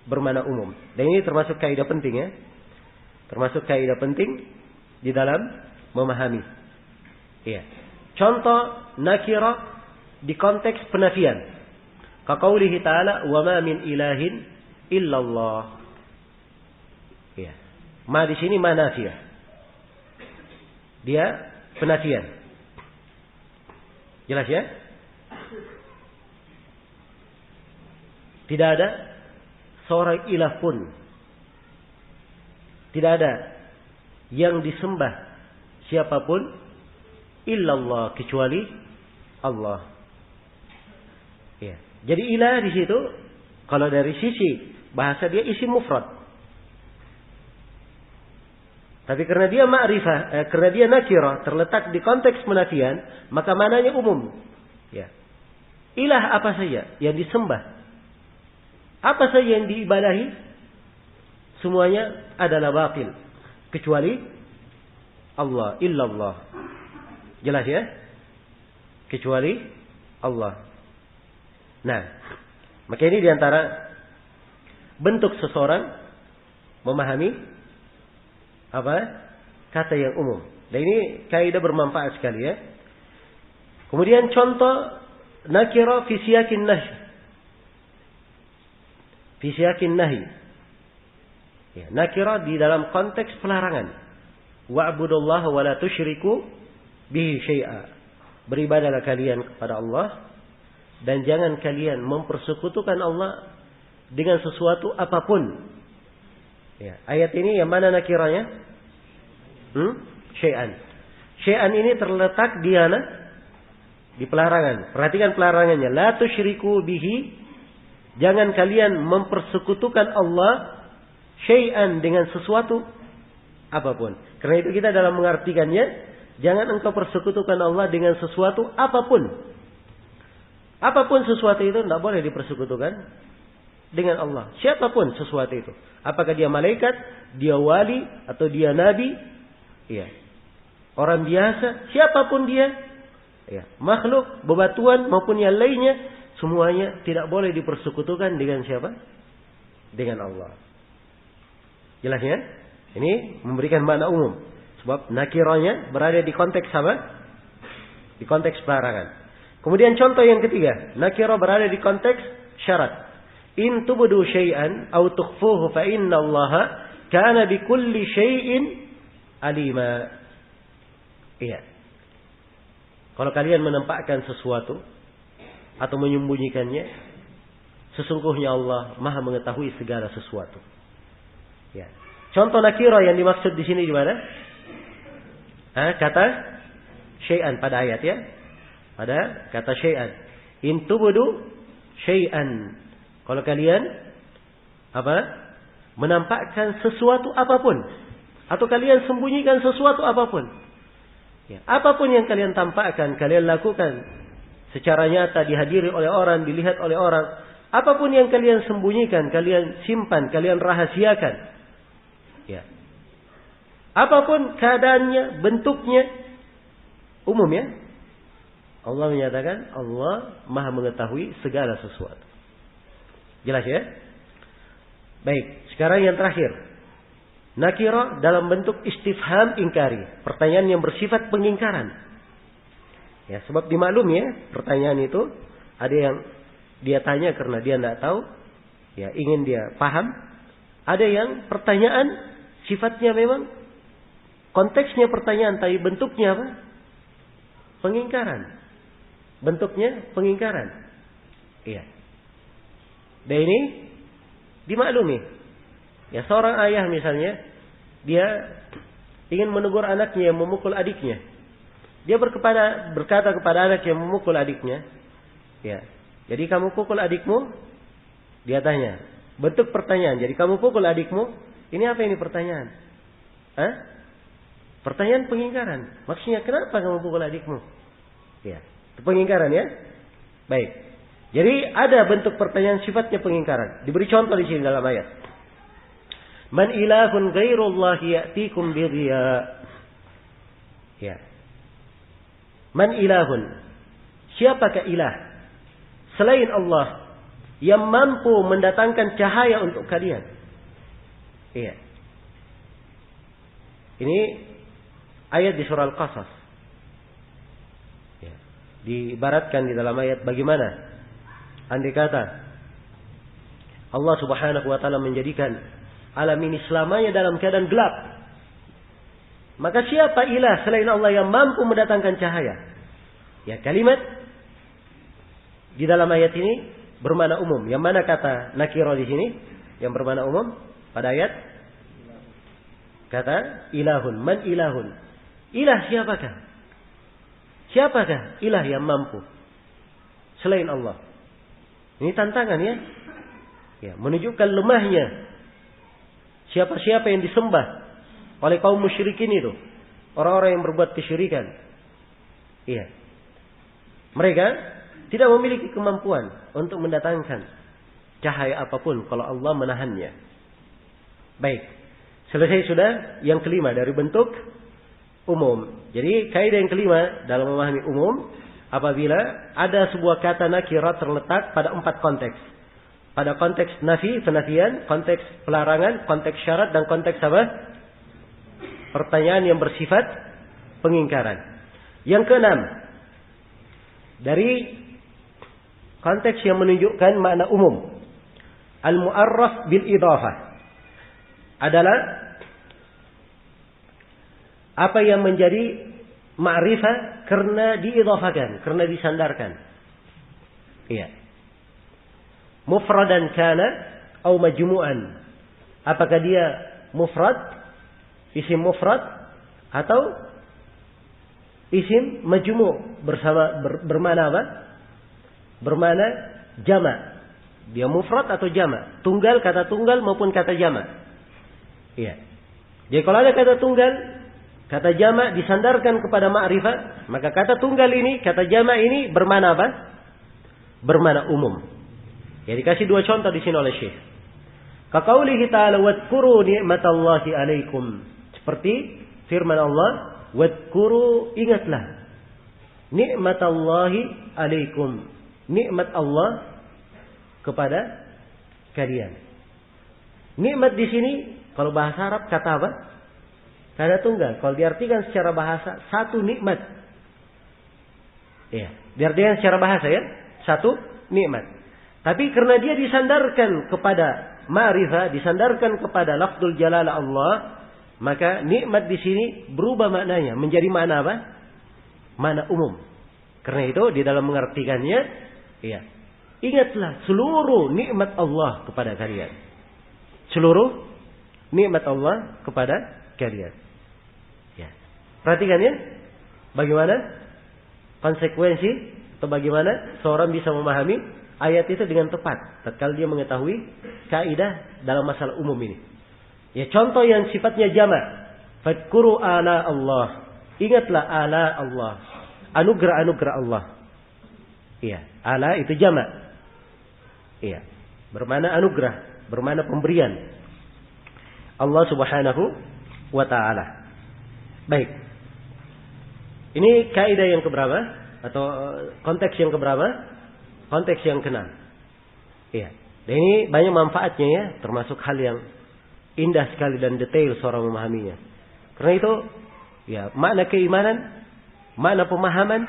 Bermakna umum. Dan ini termasuk kaidah penting ya. Termasuk kaidah penting di dalam memahami. Iya. Contoh nakirah di konteks penafian. Kaqaulihi ta'ala wa ma min ilahin illallah. Ya. Ma di sini ma nafiyah. Dia penafian. Jelas ya? Tidak ada seorang ilah pun. Tidak ada yang disembah siapapun illallah kecuali Allah. Ya. Jadi ilah di situ kalau dari sisi bahasa dia isim mufrad. Tapi karena dia ma'rifah, karena dia nakirah terletak di konteks penafian, maka mananya umum. Ya. Ilah apa saja yang disembah, apa saja yang diibadahi, semuanya adalah batil kecuali Allah, illallah. Jelas ya? Kecuali Allah. Nah, maka ini diantara bentuk seseorang memahami apa? Kata yang umum. Dan ini kaidah bermanfaat sekali ya. Kemudian contoh nakira fi siyakin nahy. Fi siyakin nahy. Ya, nakira di dalam konteks pelarangan. Wa'budullaha wa la tusyriku bihi syai'a. Beribadahlah kalian kepada Allah dan jangan kalian mempersekutukan Allah dengan sesuatu apapun. Ya, ayat ini yang mana nakiranya? Syai'an. Syai'an ini terletak di pelarangan. Perhatikan pelarangannya. La tusyriku bihi. Jangan kalian mempersekutukan Allah syai'an dengan sesuatu apapun. Karena itu kita dalam mengartikannya, jangan engkau persekutukan Allah dengan sesuatu apapun. Apapun sesuatu itu tidak boleh dipersekutukan dengan Allah. Siapapun sesuatu itu. Apakah dia malaikat, dia wali, atau dia nabi, ya, orang biasa, siapapun dia, ya, makhluk, bebatuan maupun yang lainnya, semuanya tidak boleh dipersekutukan dengan siapa? Dengan Allah. Jelas ya? Ini memberikan makna umum. Sebab nakirahnya berada di konteks apa? Di konteks pelarangan. Kemudian contoh yang ketiga, nakirah berada di konteks syarat. In tubdu syai'an aw tukhfuhu fa inna Allaha kana bikulli syai'in alima. Iya. Kalau kalian menampakkan sesuatu atau menyembunyikannya, sesungguhnya Allah Maha mengetahui segala sesuatu. Ya. Contoh nakirah yang dimaksud di sini di mana? Kata syai'an pada ayat ya. Pada kata syai'an. In tubdu syai'an. Kalau kalian menampakkan sesuatu apapun, atau kalian sembunyikan sesuatu apapun, ya, apapun yang kalian tampakkan, kalian lakukan secara nyata, dihadiri oleh orang, dilihat oleh orang, apapun yang kalian sembunyikan, kalian simpan, kalian rahasiakan, ya, apapun keadaannya, bentuknya, umum ya. Allah menyatakan Allah Maha mengetahui segala sesuatu. Jelas ya? Baik, sekarang yang terakhir. Nakirah dalam bentuk istifham ingkari. Pertanyaan yang bersifat pengingkaran. Ya, sebab dimaklum ya, pertanyaan itu ada yang dia tanya karena dia tidak tahu, ya, ingin dia paham. Ada yang pertanyaan sifatnya memang konteksnya pertanyaan, tapi bentuknya apa? Pengingkaran. Bentuknya pengingkaran. Iya. Dan ini dimaklumi. Ya, seorang ayah misalnya, dia ingin menegur anaknya yang memukul adiknya. Dia berkata kepada anak yang memukul adiknya, ya, jadi kamu pukul adikmu? Dia tanya. Bentuk pertanyaan. Jadi kamu pukul adikmu? Ini apa ini pertanyaan? Pertanyaan pengingkaran. Maksudnya kenapa kamu pukul adikmu? Ya, itu pengingkaran ya. Baik. Jadi ada bentuk pertanyaan sifatnya pengingkaran. Diberi contoh di sini dalam ayat. Man ilahun ghairullahi ya'tikum bidhiya. Ya. Man ilahun. Siapakah ilah selain Allah yang mampu mendatangkan cahaya untuk kalian? Iya. Ini ayat di surah Al-Qasas. Ya. Diibaratkan di dalam ayat bagaimana andai kata Allah Subhanahu wa taala menjadikan alam ini selamanya dalam keadaan gelap, maka siapa ilah selain Allah yang mampu mendatangkan cahaya? Ya, kalimat di dalam ayat ini bermakna umum. Yang mana kata nakirah di sini yang bermakna umum pada ayat? Kata ilahun. Man ilahun. Ilah siapakah? Siapakah ilah yang mampu selain Allah? Ini tantangan ya. Ya, menunjukkan lemahnya siapa-siapa yang disembah oleh kaum musyrikin itu. Orang-orang yang berbuat kesyirikan. Iya. Mereka tidak memiliki kemampuan untuk mendatangkan cahaya apapun kalau Allah menahannya. Baik. Selesai sudah yang kelima dari bentuk umum. Jadi kaidah yang kelima dalam memahami umum, apabila ada sebuah kata nakirah terletak pada 4 konteks. Pada konteks nafi, penafian, konteks pelarangan, konteks syarat, dan konteks apa? Pertanyaan yang bersifat pengingkaran. Yang keenam, dari konteks yang menunjukkan makna umum. Al-mu'arraf bil idhafah adalah apa yang menjadi ma'rifah karena diidhafakan, karena disandarkan. Iya. Mufradan kana atau majmu'an. Apakah dia mufrad, isim mufrad, atau Isim majmu' bermana apa? Bermana jama'. Dia mufrad atau jama'. Tunggal, kata tunggal maupun kata jama'. Iya. Jadi kalau ada kata tunggal, kata jama' disandarkan kepada ma'rifah, maka kata tunggal ini, kata jama' ini bermana apa? Bermana umum. Ya, dikasih dua contoh di sini oleh Syekh. Kaqaulihi ta'ala wadhkuru ni'matallahi 'alaikum. Seperti firman Allah, wadhkuru, ingatlah ni'matallahi 'alaikum. Nikmat Allah kepada kalian. Nikmat di sini kalau bahasa Arab kata apa? Kata tunggal. Kalau diartikan secara bahasa, satu nikmat. Iya, diartikan secara bahasa ya, satu nikmat. Tapi karena dia disandarkan kepada ma'rifah, disandarkan kepada lafzul jalalah Allah, maka nikmat di sini berubah maknanya menjadi makna apa? Makna umum. Karena itu di dalam mengartikannya, iya, ingatlah seluruh nikmat Allah kepada kalian. Seluruh nikmat Allah kepada kalian. Ya. Perhatikan ya, bagaimana konsekuensi atau bagaimana seorang bisa memahami ayat itu dengan tepat tatkala dia mengetahui kaidah dalam masalah umum ini. Ya, contoh yang sifatnya jama'. Fadhkuru ala Allah. Ingatlah ala Allah. Anugerah-anugerah Allah. Iya, ala itu jama'. Iya, bermana anugerah, bermana pemberian Allah Subhanahu wa taala. Baik. Ini kaidah yang keberapa? Atau konteks yang keberapa? Konteks yang keenam. Iya. Dan ini banyak manfaatnya ya, termasuk hal yang indah sekali dan detail seorang memahaminya. Karena itu, ya, makna keimanan, makna pemahaman,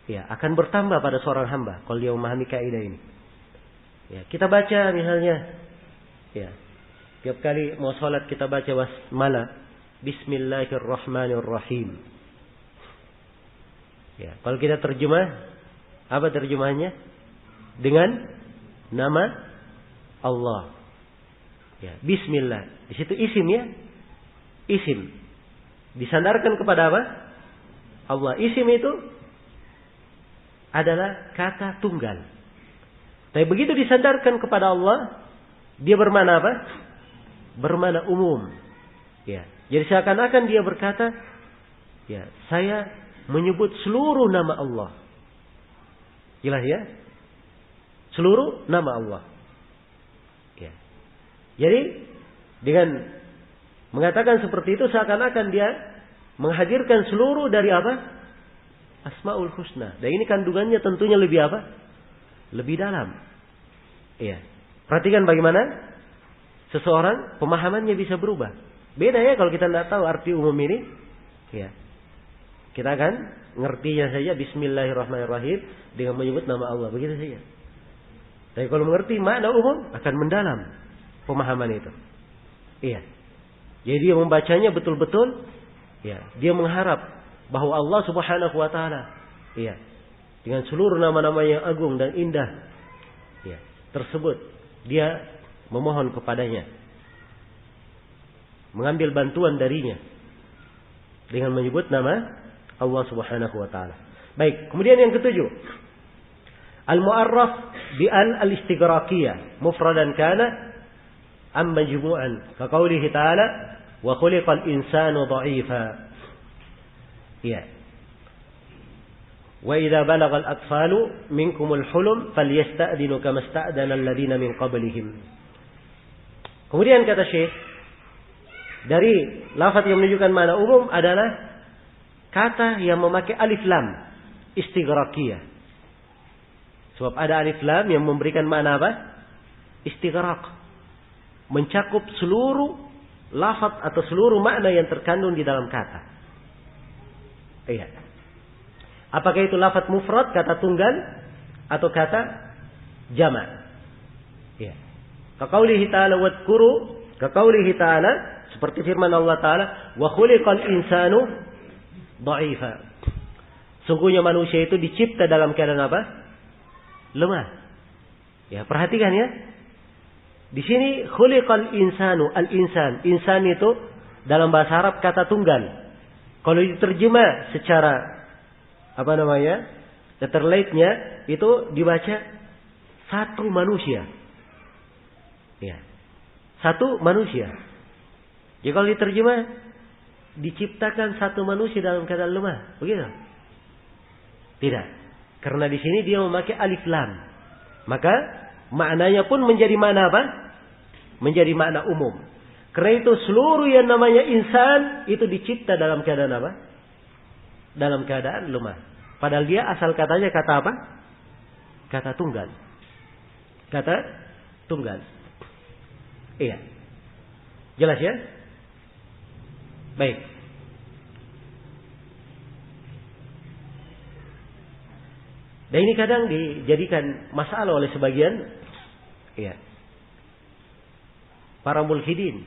ya, akan bertambah pada seorang hamba kalau dia memahami kaidah ini. Ya, kita baca misalnya, ya, tiap kali mau sholat kita baca basmalah, Bismillahirrahmanirrahim. Ya, kalau kita terjemah, apa terjemahannya? Dengan nama Allah. Ya, Bismillah. Di situ isim ya, isim. Disandarkan kepada apa? Allah. Isim itu adalah kata tunggal. Tapi begitu disandarkan kepada Allah, dia bermana apa? Bermana umum. Ya. Jadi seakan-akan dia berkata, ya, saya menyebut seluruh nama Allah. Jelas ya? Seluruh nama Allah. Ya. Jadi dengan mengatakan seperti itu seakan-akan dia menghadirkan seluruh dari apa? Asmaul Husna. Dan ini kandungannya tentunya lebih apa? Lebih dalam. Iya. Perhatikan bagaimana seseorang pemahamannya bisa berubah. Beda ya kalau kita tidak tahu arti umum ini. Ya. Kita akan ngertinya saja Bismillahirrahmanirrahim dengan menyebut nama Allah. Begitu saja. Tapi kalau mengerti makna umum akan mendalam pemahaman itu. Iya. Jadi dia membacanya betul-betul. Ya. Dia mengharap bahwa Allah Subhanahu wa taala, iya, dengan seluruh nama-nama yang agung dan indah, ya, tersebut dia memohon kepadanya, mengambil bantuan darinya dengan menyebut nama Allah Subhanahu wa taala. Baik, kemudian yang ketujuh, al-mu'arraf bi al-istighraqiyah mufradan kana am majmu'an ka qoulihi ta'ala wa khuliqal insanu dha'ifa. Ya. Wa idza balagal atfalu minkumul hulum falyasta'dinu kama sta'dana alladziina min qablihim. Kemudian kata Syekh, dari lafaz yang menunjukkan makna umum adalah kata yang memakai alif lam istighraqiyah. Sebab ada alif lam yang memberikan makna apa? Istighraq. Mencakup seluruh lafaz atau seluruh makna yang terkandung di dalam kata. Iya. Apakah itu lafaz mufrad, kata tunggal, atau kata jama'? Iya. Kaqaulihi ta'ala wadhkuru, kaqaulihi ta'ala, seperti firman Allah Ta'ala, wa khuliqal insanu dha'ifa. Sungguhnya manusia itu dicipta dalam keadaan apa? Lemah. Ya, perhatikan ya. Di sini khuliqal insanu, al-insan. Insan itu dalam bahasa Arab kata tunggal. Kalau diterjemah secara letter late-nya itu dibaca satu manusia. Ya. Satu manusia. Jadi kalau diterjemah, diciptakan satu manusia dalam keadaan lemah. Begitu? Tidak. Karena di sini dia memakai alif lam. Maka maknanya pun menjadi makna apa? Menjadi makna umum. Karena itu seluruh yang namanya insan itu dicipta dalam keadaan apa? Dalam keadaan lemah. Padahal dia asal katanya kata apa? Kata tunggal. Kata tunggal. Iya. Jelas ya? Baik. Dan ini kadang dijadikan masalah oleh sebagian para mulhidin,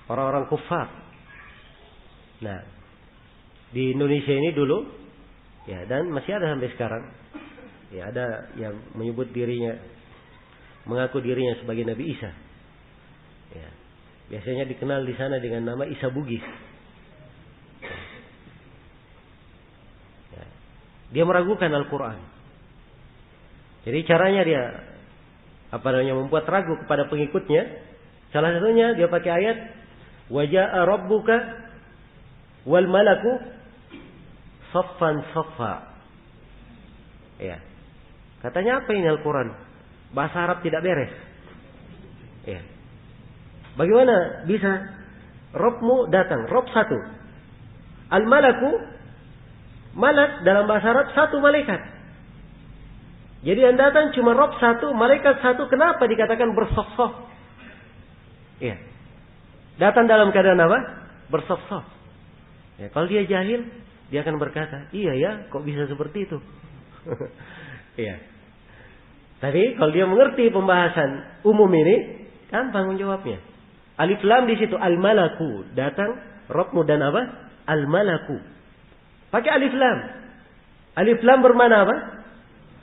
orang-orang kufar. Nah, di Indonesia ini dulu dan masih ada sampai sekarang. Ya, ada yang menyebut dirinya, mengaku dirinya sebagai Nabi Isa. Ya. Biasanya dikenal di sana dengan nama Isa Bugis. Ya. Dia meragukan Al-Quran. Jadi caranya dia membuat ragu kepada pengikutnya. Salah satunya dia pakai ayat waja'a rabbuka wal malaku saffan saffa. Ya. Katanya apa ini Al-Quran? Bahasa Arab tidak beres. Ya. Bagaimana bisa Robmu datang, Rob satu. Al-malaku, malak dalam bahasa Arab satu malaikat. Jadi yang datang cuma Rob satu, malaikat satu. Kenapa dikatakan bersaf-saf? Iya. Datang dalam keadaan apa? Bersaf-saf. Ya, kalau dia jahil, dia akan berkata, iya ya, kok bisa seperti itu? Iya. Tapi kalau dia mengerti pembahasan umum ini, gampang menjawabnya. Alif lam di situ al-malaku datang, Robmu dan apa? Al-malaku. Pakai alif lam. Alif lam bermana apa?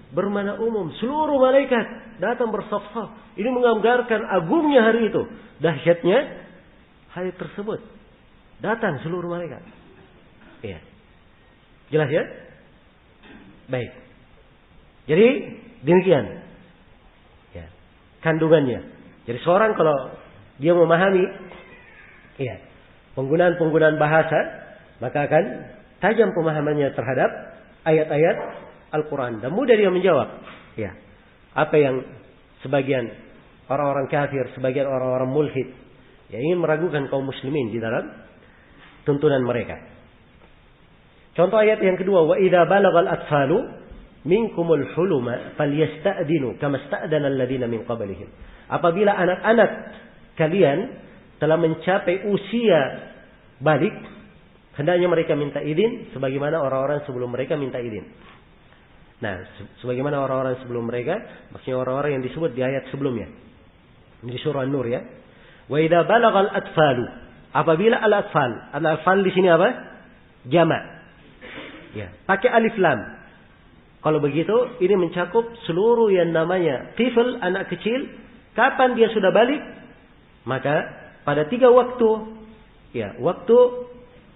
Bermana umum. Seluruh malaikat datang bersaf-saf. Ini menggambarkan agungnya hari itu, dahsyatnya hari tersebut. Datang seluruh malaikat. Iya. Jelas ya? Baik. Jadi demikian. Ya. Kandungannya. Jadi seorang kalau dia memahami penggunaan bahasa, maka akan tajam pemahamannya terhadap ayat-ayat Al-Quran dan mudah dia menjawab apa yang sebagian orang-orang kafir, sebagian orang-orang mulhid ingin meragukan kaum muslimin di dalam tuntunan mereka. Contoh ayat yang kedua, wa idza balagal atfalu minkumul huluma falyasta'dinu kama sta'dana alladziina min qablihim. Apabila anak-anak kalian telah mencapai usia balik, hendaknya mereka minta izin sebagaimana orang-orang sebelum mereka minta izin. Nah, sebagaimana orang-orang sebelum mereka, maksudnya orang-orang yang disebut di ayat sebelumnya. Di surah An-Nur ya. Wa idza balagal atfalu, apabila al-atfal di sini apa? Jamak. Ya, pakai alif lam. Kalau begitu, ini mencakup seluruh yang namanya tifl, anak kecil. Kapan dia sudah balik? Maka pada 3 waktu, waktu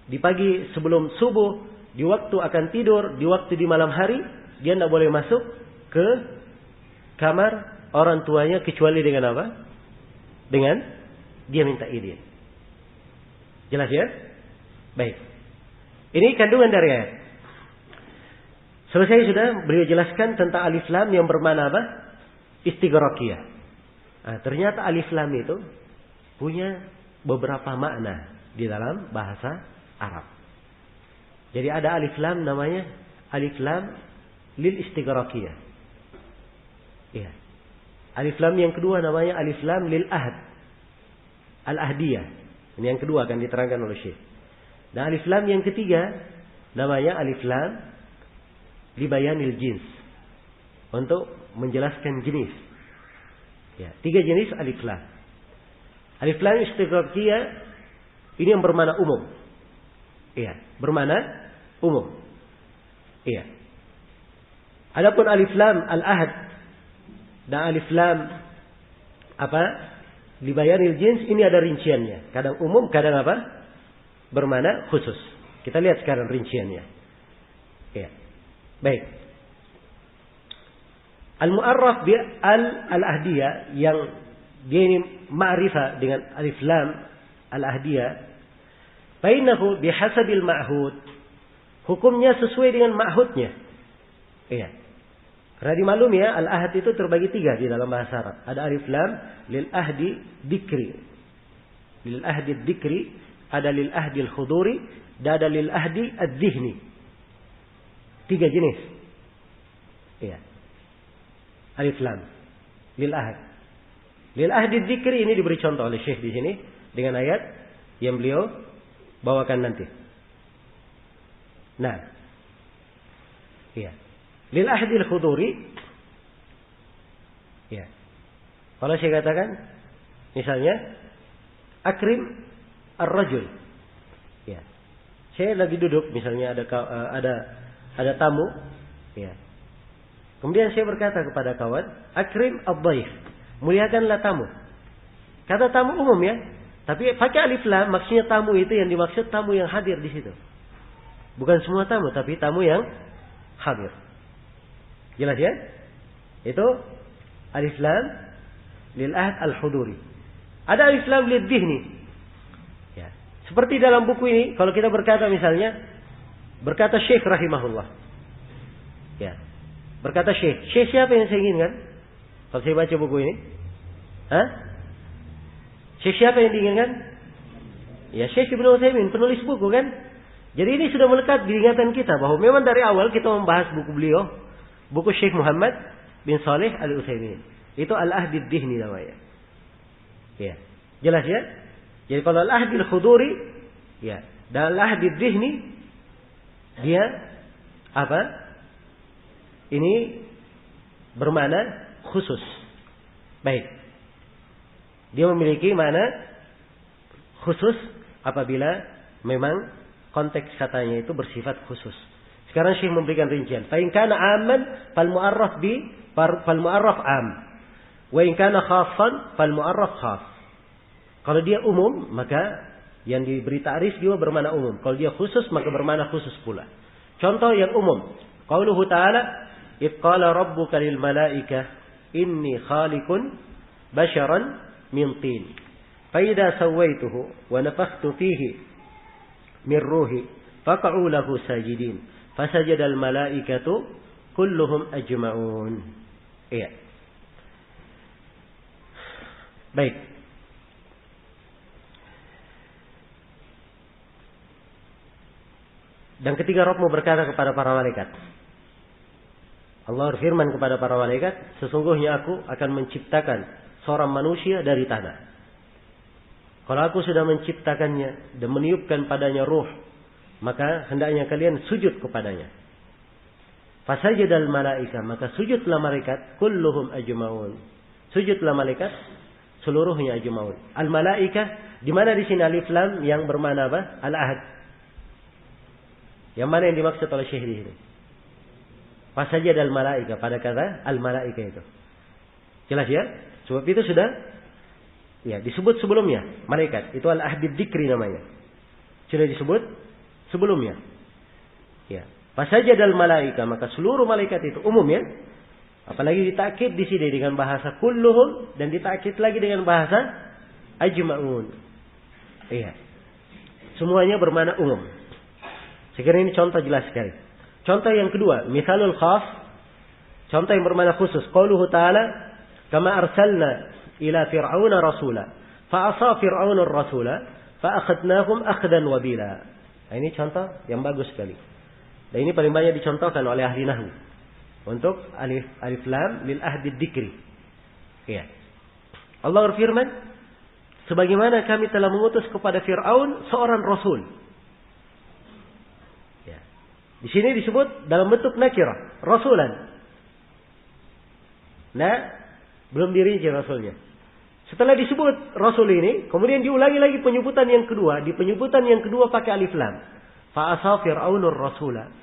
di pagi sebelum subuh, di waktu akan tidur, di waktu di malam hari, dia tidak boleh masuk ke kamar orang tuanya kecuali dengan apa? Dengan dia minta izin. Jelas ya? Baik. Ini kandungan dari ayat. Selesai sudah beliau jelaskan tentang alif lam yang bermakna apa? Istighraqiyah. Nah, ternyata alif lam itu punya beberapa makna di dalam bahasa Arab. Jadi ada alif lam namanya alif lam lil istighraqiyah. Iya. Alif lam yang kedua namanya alif lam lil ahd. Al-ahdiyah. Ini yang kedua akan diterangkan oleh Syekh. Dan alif lam yang ketiga namanya alif lam li bayanil jins. Untuk menjelaskan jenis. Ya, 3 jenis alif lam. Alif lam istighraqiyah ini yang bermakna umum. Iya, bermakna umum. Iya. Adapun alif lam al-ahd dan alif lam li bayanil jins ini ada rinciannya. Kadang umum, kadang apa? Bermakna khusus. Kita lihat sekarang rinciannya. Iya. Baik. Al-mu'arraf bi al-ahdiyah yang dia ini ma'rifah dengan alif lam al-ahdiyah. Bainahu bihasabil ma'hud. Hukumnya sesuai dengan ma'hudnya. Iya. Karena dimaklumi ya, al-ahd itu terbagi 3 di dalam bahasa Arab. Ada alif lam lil ahdi dzikri. Lil ahdi dzikri, ada lil ahdi al-huduri, dan ada lil ahdi ad-dhihni. 3 jenis. Iya. Alif lam lil ahd. Lil ahdi dzikri ini diberi contoh oleh Syekh di sini dengan ayat yang beliau bawakan nanti. Nah. Iya. Lil ahdi al-huduri. Ya. Kalau saya katakan misalnya akrim ar-rajul. Ya. Saya lagi duduk misalnya ada tamu, ya. Kemudian saya berkata kepada kawan, akrim ad-dhaif. Muliakanlah tamu. Kata tamu umum ya, tapi pakai alif lam maksudnya tamu itu yang dimaksud tamu yang hadir di situ. Bukan semua tamu, tapi tamu yang hadir. Jelas ya? Itu alif lam lil ahd al-huduri. Ada alif lam lil dhihni. Ya. Seperti dalam buku ini, kalau kita berkata misalnya, berkata Syekh rahimahullah. Ya. Berkata Syekh. Syekh siapa yang saya inginkan? Kalau saya baca buku ini. Hah? Syekh siapa yang diinginkan? Ya Syekh Ibnu Utsaimin, penulis buku kan? Jadi ini sudah melekat di ingatan kita bahwa memang dari awal kita membahas buku beliau. Buku Syekh Muhammad bin Saleh Al-Utsaimin. Itu Al-Ahdi Ad-Dhihni namanya. Ya. Jelas ya? Jadi kalau Al-Ahdi Al-Khuduri, ya, dan Al-Ahdi Ad-Dhihni dia apa? Ini bermakna khusus. Baik. Dia memiliki makna khusus apabila memang konteks katanya itu bersifat khusus. Sekarang Syekh memberikan rincian. Fa in kana 'amman fal mu'arraf am. Wa in kana khassan fal mu'arraf khass. Kalau dia umum, maka yang diberi ta'rif juga bermakna umum. Kalau dia khusus, maka bermakna khusus pula. Contoh yang umum. Qauluhu ta'ala, "Idz qala rabbuka lil malaikah inni khaliqun basharan min tin. Fa idza sawaituhu wa nafakhtu fihi min ruhi faq'u lahu sajidin." Fasajadal malaikatu kulluhum ajma'un. Iya. Baik. Dan ketika Rabbmu berkata kepada para malaikat, Allah berfirman kepada para malaikat, sesungguhnya aku akan menciptakan seorang manusia dari tanah. Kalau aku sudah menciptakannya dan meniupkan padanya ruh, maka hendaknya kalian sujud kepadanya. Fasajadal malaika, maka sujudlah malaikat kulluhum ajmaun. Sujudlah malaikat seluruhnya ajmaun. Al malaika, di mana di sini alif lam yang bermakna apa? Al ahad. Yang mana yang dimaksud oleh Syekh ini? Fasajadal malaika, pada kata al malaika itu. Jelas ya? Sebab itu sudah ya disebut sebelumnya malaikat. Itu al ahdi dzikri namanya. Sudah disebut sebelumnya. Ya. Fasajadal malaika, maka seluruh malaikat itu umum ya. Apalagi ditakkid di sini dengan bahasa kulluhum dan ditakkid lagi dengan bahasa ajma'un. Iya. Semuanya bermakna umum. Sekiranya ini contoh jelas sekali. Contoh yang kedua, misalul khas. Contoh yang bermakna khusus. Qauluhu ta'ala, kama arsalna ila fir'auna rasula, fa asa fir'auna ar-rasula, fa akhadnahum akhdan wabila. Nah, ini contoh yang bagus sekali. Dan ini paling banyak dicontohkan oleh ahli nahwu. Untuk alif lam lil ahdi dzikri. Ya. Allah berfirman, sebagaimana kami telah mengutus kepada Fir'aun seorang rasul. Ya. Di sini disebut dalam bentuk nakirah, rasulan. Nah, belum dirinci rasulnya. Setelah disebut rasul ini, kemudian diulangi lagi penyebutan yang kedua. Di penyebutan yang kedua pakai alif lam. Fa'asa fir'aunur rasula.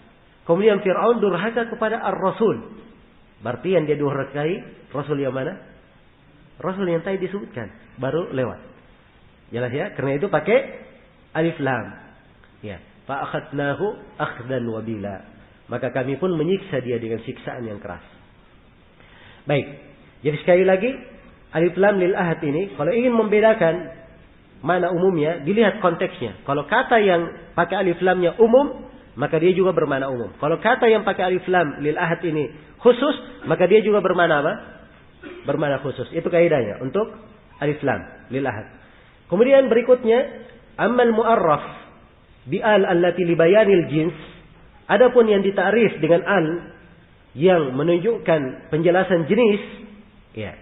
Kemudian Fir'aun durhaka kepada ar-rasul. Berarti yang dia durhakai rasul yang mana? Rasul yang tadi disebutkan. Baru lewat. Jelas ya? Karena itu pakai alif lam. Ya. Fa'akhadnahu akhdan wabila. maka kami pun menyiksa dia dengan siksaan yang keras. Baik. Jadi sekali lagi, alif lam lil ahad ini kalau ingin membedakan mana umumnya, dilihat konteksnya. Kalau kata yang pakai alif lamnya umum, maka dia juga bermakna umum. Kalau kata yang pakai alif lam lil ahad ini khusus, maka dia juga bermakna apa? Bermakna khusus. Itu kaidahnya untuk alif lam lil ahad. Kemudian berikutnya, ammal mu'arraf bi al allati li bayanil jins. Adapun yang ditakrif dengan al yang menunjukkan penjelasan jenis, ya.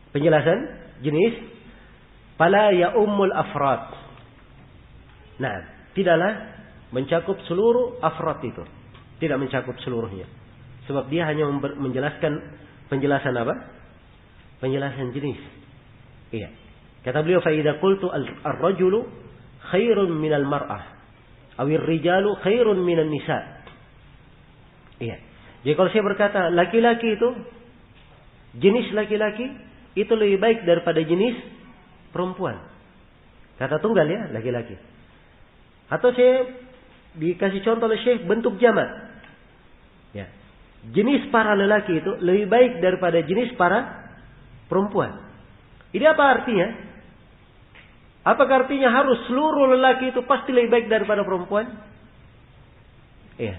Penjelasan jenis, fala ya ummul afrad. Nah, tidaklah mencakup seluruh afrad itu. Tidak mencakup seluruhnya. Sebab dia hanya menjelaskan penjelasan apa? Penjelasan jenis. Iya. Kata beliau, fa idza qultu ar-rajulu khairun minal mar'ah. Awir rijalu khairun minan nisa. Iya. Jadi kalau saya berkata laki-laki itu, jenis laki-laki itu lebih baik daripada jenis perempuan. Kata tunggal ya, laki-laki. Atau saya dikasih contoh oleh Syekh bentuk jamak. Ya. Jenis para lelaki itu lebih baik daripada jenis para perempuan. Ini apa artinya? Apakah artinya harus seluruh lelaki itu pasti lebih baik daripada perempuan? Iya.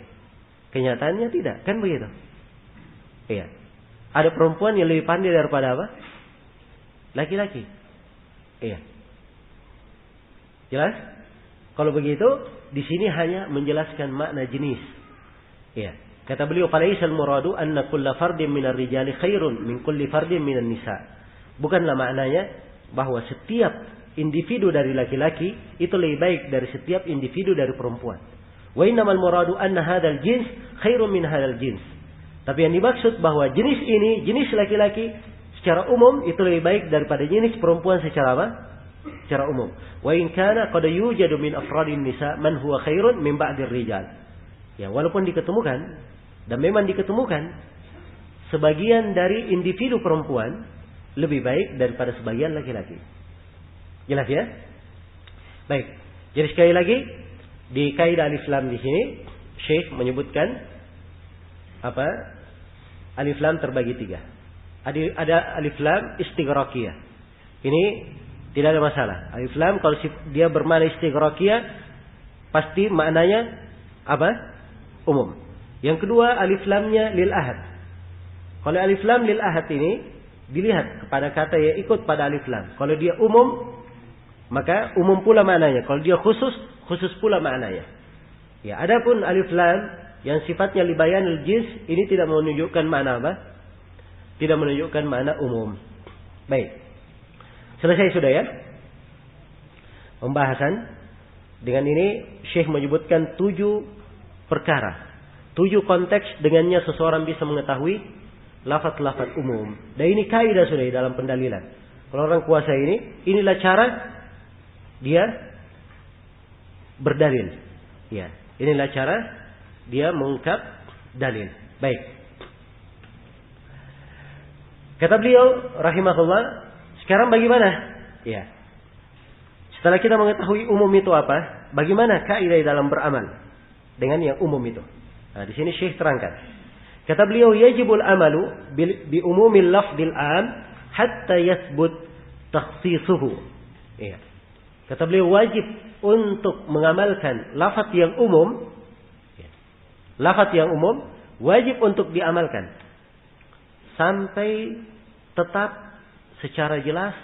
Kenyataannya tidak, kan begitu? Iya. Ada perempuan yang lebih pandai daripada apa? Laki-laki. Iya. Jelas? Kalau begitu, di sini hanya menjelaskan makna jenis. Iya. Kata beliau, "Falaisal muradu anna kulla fardin minar rijali khairun min kulli fardin minan nisa." Bukanlah maknanya bahwa setiap individu dari laki-laki itu lebih baik dari setiap individu dari perempuan. Wa innamal muradu anna hadzal jins khairun min hadzal jins. Tapi yang dimaksud bahwa jenis ini, jenis laki-laki secara umum itu lebih baik daripada jenis perempuan secara apa? Secara umum. Wa in kana qad yujadu min afradin nisa man huwa khairun min ba'dir rijal. Ya, walaupun diketemukan dan memang diketemukan sebagian dari individu perempuan lebih baik daripada sebagian laki-laki. Jelas ya? Baik. Jadi sekali lagi di kaidah alif lam di sini Syekh menyebutkan apa? Alif lam terbagi 3. Ada alif lam istighraqiyah. Ini tidak ada masalah. Alif lam kalau dia bermakna istighraqiyah pasti maknanya apa? Umum. Yang kedua alif lamnya lil ahad. Kalau alif lam lil ahad ini dilihat kepada kata yang ikut pada alif lam. Kalau dia umum, maka umum pula maknanya. Kalau dia khusus, khusus pula maknanya. Ya, adapun alif lam yang sifatnya li bayanil jins ini tidak menunjukkan makna apa? Tidak menunjukkan makna umum. Baik. Selesai sudah ya? Pembahasan. Dengan ini Syekh menyebutkan 7 perkara. 7 konteks dengannya seseorang bisa mengetahui lafaz-lafaz umum. Dan ini kaidah sudah dalam pendalilan. Kalau orang kuasa inilah cara dia berdalil. Ya, inilah cara dia mengungkap dalil. Baik. Kata beliau rahimahullah, sekarang bagaimana? Ya. Setelah kita mengetahui umum itu apa, bagaimana kaidah dalam beramal dengan yang umum itu? Nah, di sini Syekh terangkan. Kata beliau, yajibul amalu bi umumil lafdil am hatta yathbut takhsisuhu. Iya. Kata beliau, wajib untuk mengamalkan lafaz yang umum. Lafaz yang umum wajib untuk diamalkan sampai tetap secara jelas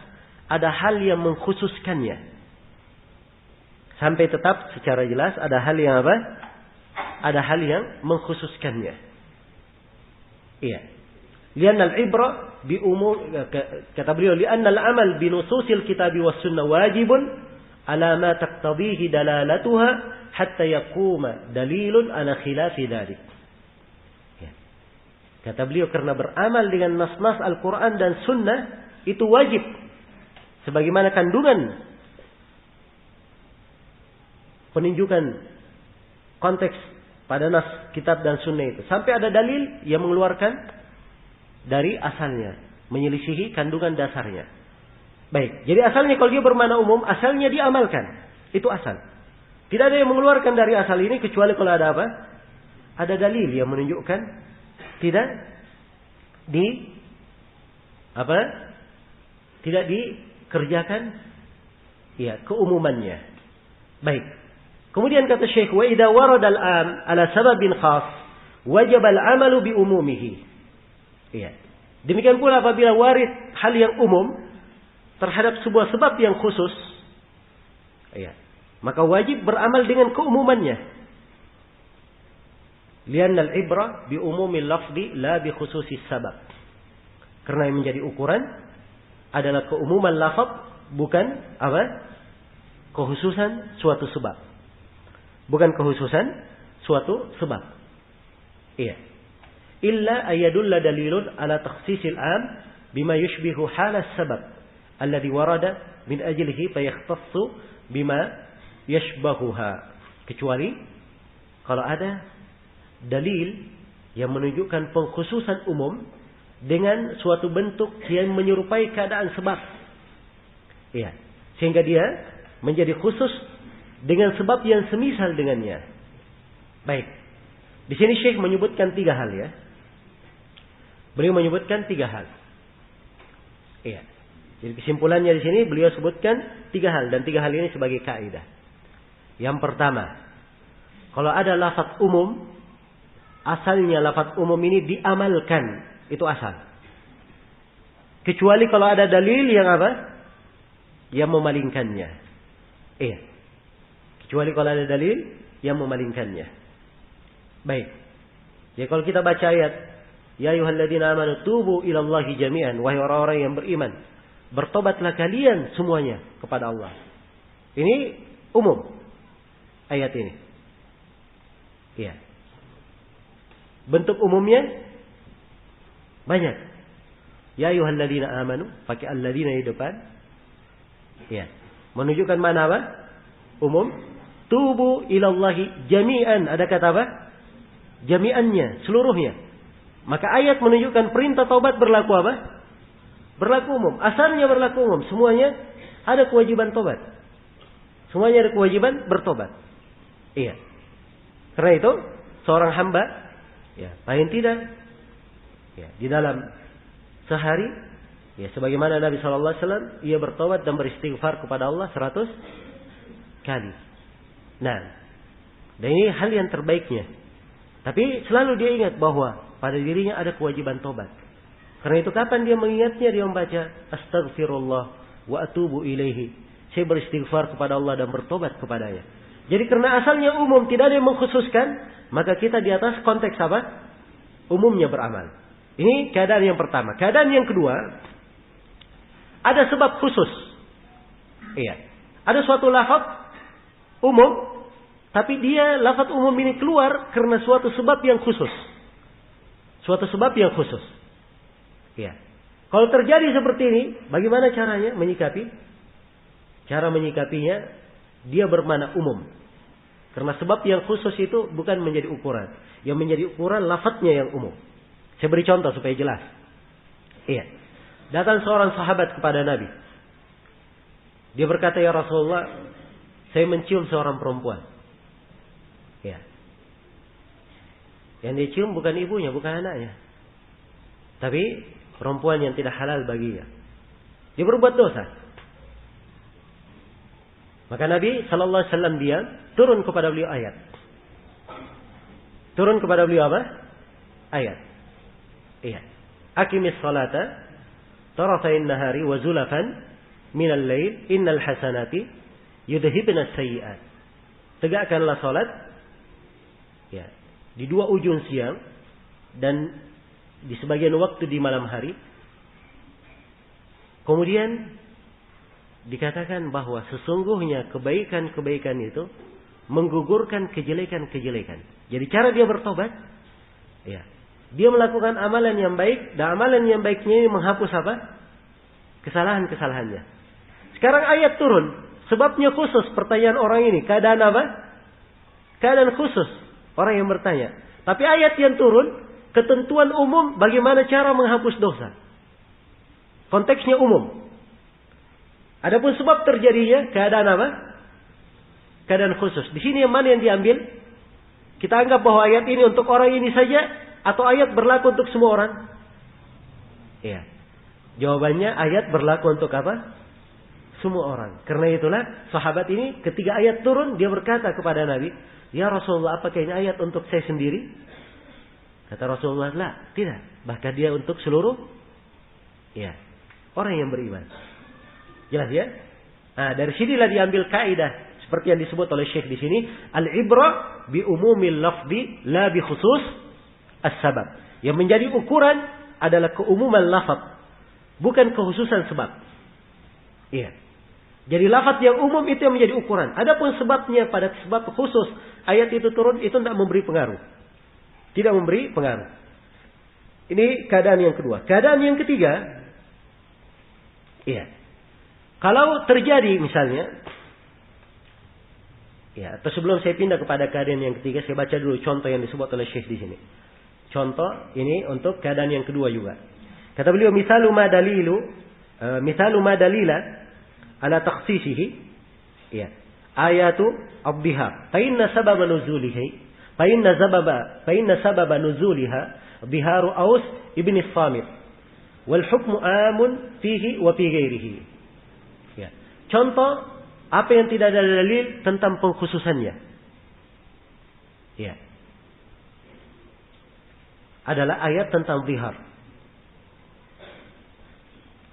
ada hal yang mengkhususkannya. Sampai tetap secara jelas ada hal yang apa? Ada hal yang mengkhususkannya. Iya. Lianna al-ibra bi umum, kata beliau, lianna al-amal bi nususil kitabi was sunnah wajibun ala ma taqtadihi dalalatuha hatta yaquma dalilun ala khilafi dzalik. Ya. Kata beliau, karena beramal dengan nas-nas Al-Qur'an dan sunnah itu wajib sebagaimana kandungan penunjukan konteks pada nas kitab dan sunnah itu. Sampai ada dalil yang mengeluarkan dari asalnya. Menyelisihi kandungan dasarnya. Baik. Jadi asalnya kalau dia bermakna umum, asalnya diamalkan. Itu asal. Tidak ada yang mengeluarkan dari asal ini kecuali kalau ada apa? ada dalil yang menunjukkan tidak dikerjakan keumumannya. Baik. Kemudian kata Syekh, wa idza warada al-am ala sababin khas wajib al-amalu bi umumihi. Demikian pula apabila warid hal yang umum terhadap sebuah sebab yang khusus, maka wajib beramal dengan keumumannya. Lianna al-ibra bi umumil lafzi la bi khususis sabab. Karena yang menjadi ukuran adalah keumuman lafaz, bukan kekhususan suatu sebab. Bukan kekhususan suatu sebab. Illa ayadulla dalilun ala takhsisil am bima yushbihu halas sabab alladhi warada min ajlihi fayakhtassu bima yashbahuha. Kecuali kalau ada dalil yang menunjukkan pengkhususan umum dengan suatu bentuk yang menyerupai keadaan sebab. Sehingga dia menjadi khusus dengan sebab yang semisal dengannya. Baik. Di sini Syekh menyebutkan 3 hal ya. Beliau menyebutkan 3 hal. Jadi kesimpulannya di sini beliau sebutkan 3 hal dan 3 hal ini sebagai kaidah. Yang pertama, kalau ada lafaz umum, asalnya lafaz umum ini diamalkan, itu asal. Kecuali kalau ada dalil yang yang memalingkannya. Kecuali kalau ada dalil yang memalingkannya. Baik. Ya kalau kita baca ayat, ya ayyuhalladzina amanu tubu ilallahi jami'an, wahai orang-orang yang beriman, bertobatlah kalian semuanya kepada Allah. Ini umum ayat ini. Bentuk umumnya banyak. Ya ayyuhalladzina amanu, pakai alladzina di depan. Menunjukkan mana umum. Tubu ilallahi jami'an, ada kata jami'annya, seluruhnya. Maka ayat menunjukkan perintah taubat berlaku berlaku umum. Asalnya berlaku umum. Semuanya ada kewajiban taubat. Semuanya ada kewajiban bertobat. Karena itu seorang hamba paling tidak di dalam sehari sebagaimana Nabi SAW ia bertobat dan beristighfar kepada Allah 100 kali. Nah, dan ini hal yang terbaiknya. Tapi selalu dia ingat bahwa pada dirinya ada kewajiban tobat. Karena itu kapan dia mengingatnya, dia membaca astaghfirullah wa atubu ilaihi. Saya beristighfar kepada Allah dan bertobat kepadanya. Jadi karena asalnya umum, tidak ada yang mengkhususkan, maka kita di atas konteks umumnya beramal. Ini keadaan yang pertama. Keadaan yang kedua, ada sebab khusus. Ada suatu lafaz umum, tapi dia lafaz umum ini keluar karena suatu sebab yang khusus. Suatu sebab yang khusus. Kalau terjadi seperti ini, bagaimana caranya menyikapi? Cara menyikapinya, dia bermakna umum. Karena sebab yang khusus itu bukan menjadi ukuran. Yang menjadi ukuran lafaznya yang umum. Saya beri contoh supaya jelas. Datang seorang sahabat kepada Nabi. Dia berkata, ya Rasulullah, saya mencium seorang perempuan. Yang dia cium bukan ibunya, bukan anaknya. Tapi perempuan yang tidak halal baginya. Dia berbuat dosa. Maka Nabi SAW dia turun kepada beliau ayat. Turun kepada beliau apa? Ayat. Aqimis salata tarafain nahari wa zulafan minal lail innal hasanati yudhibna sayyi'at. Tegakkanlah salat di 2 ujung siang dan di sebagian waktu di malam hari. Kemudian dikatakan bahwa sesungguhnya kebaikan-kebaikan itu menggugurkan kejelekan-kejelekan. Jadi cara dia bertobat, dia melakukan amalan yang baik, dan amalan yang baiknya ini menghapus kesalahan-kesalahannya. Sekarang ayat turun, sebabnya khusus pertanyaan orang ini. Keadaan apa? Keadaan khusus orang yang bertanya. Tapi ayat yang turun, ketentuan umum bagaimana cara menghapus dosa. Konteksnya umum. Adapun sebab terjadinya keadaan apa? Keadaan khusus. Di sini yang mana yang diambil? Kita anggap bahwa ayat ini untuk orang ini saja atau ayat berlaku untuk semua orang? Iya. Jawabannya ayat berlaku untuk apa? Semua orang. Karena itulah sahabat ini ketika ayat turun dia berkata kepada Nabi, "Ya Rasulullah, apakah ini ayat untuk saya sendiri?" Kata Rasulullah, "La, tidak. Bahkan dia untuk seluruh orang yang beriman." Jelas ya? Nah, dari sinilah diambil kaidah seperti yang disebut oleh Syekh di sini, al-ibra bi umumil lafzi la bi khusus as-sabab. Yang menjadi ukuran adalah keumuman lafaz, bukan kekhususan sebab. Iya. Jadi lafaz yang umum itu yang menjadi ukuran. Adapun sebabnya pada sebab khusus ayat itu turun itu tidak memberi pengaruh. Tidak memberi pengaruh. Ini keadaan yang kedua. Keadaan yang ketiga, kalau terjadi misalnya, atau sebelum saya pindah kepada keadaan yang ketiga, saya baca dulu contoh yang disebut oleh Syekh di sini. Contoh ini untuk keadaan yang kedua juga. Kata beliau, misalu ma dalila ala takhsisihi, ayatu ad-dihar. Fa inna sababa nuzuliha biharu Aus ibn Samit. Wal hukmu amun fihi wa fi ghairihi. Contoh apa yang tidak ada dalil tentang pengkhususannya. Adalah ayat tentang zihar.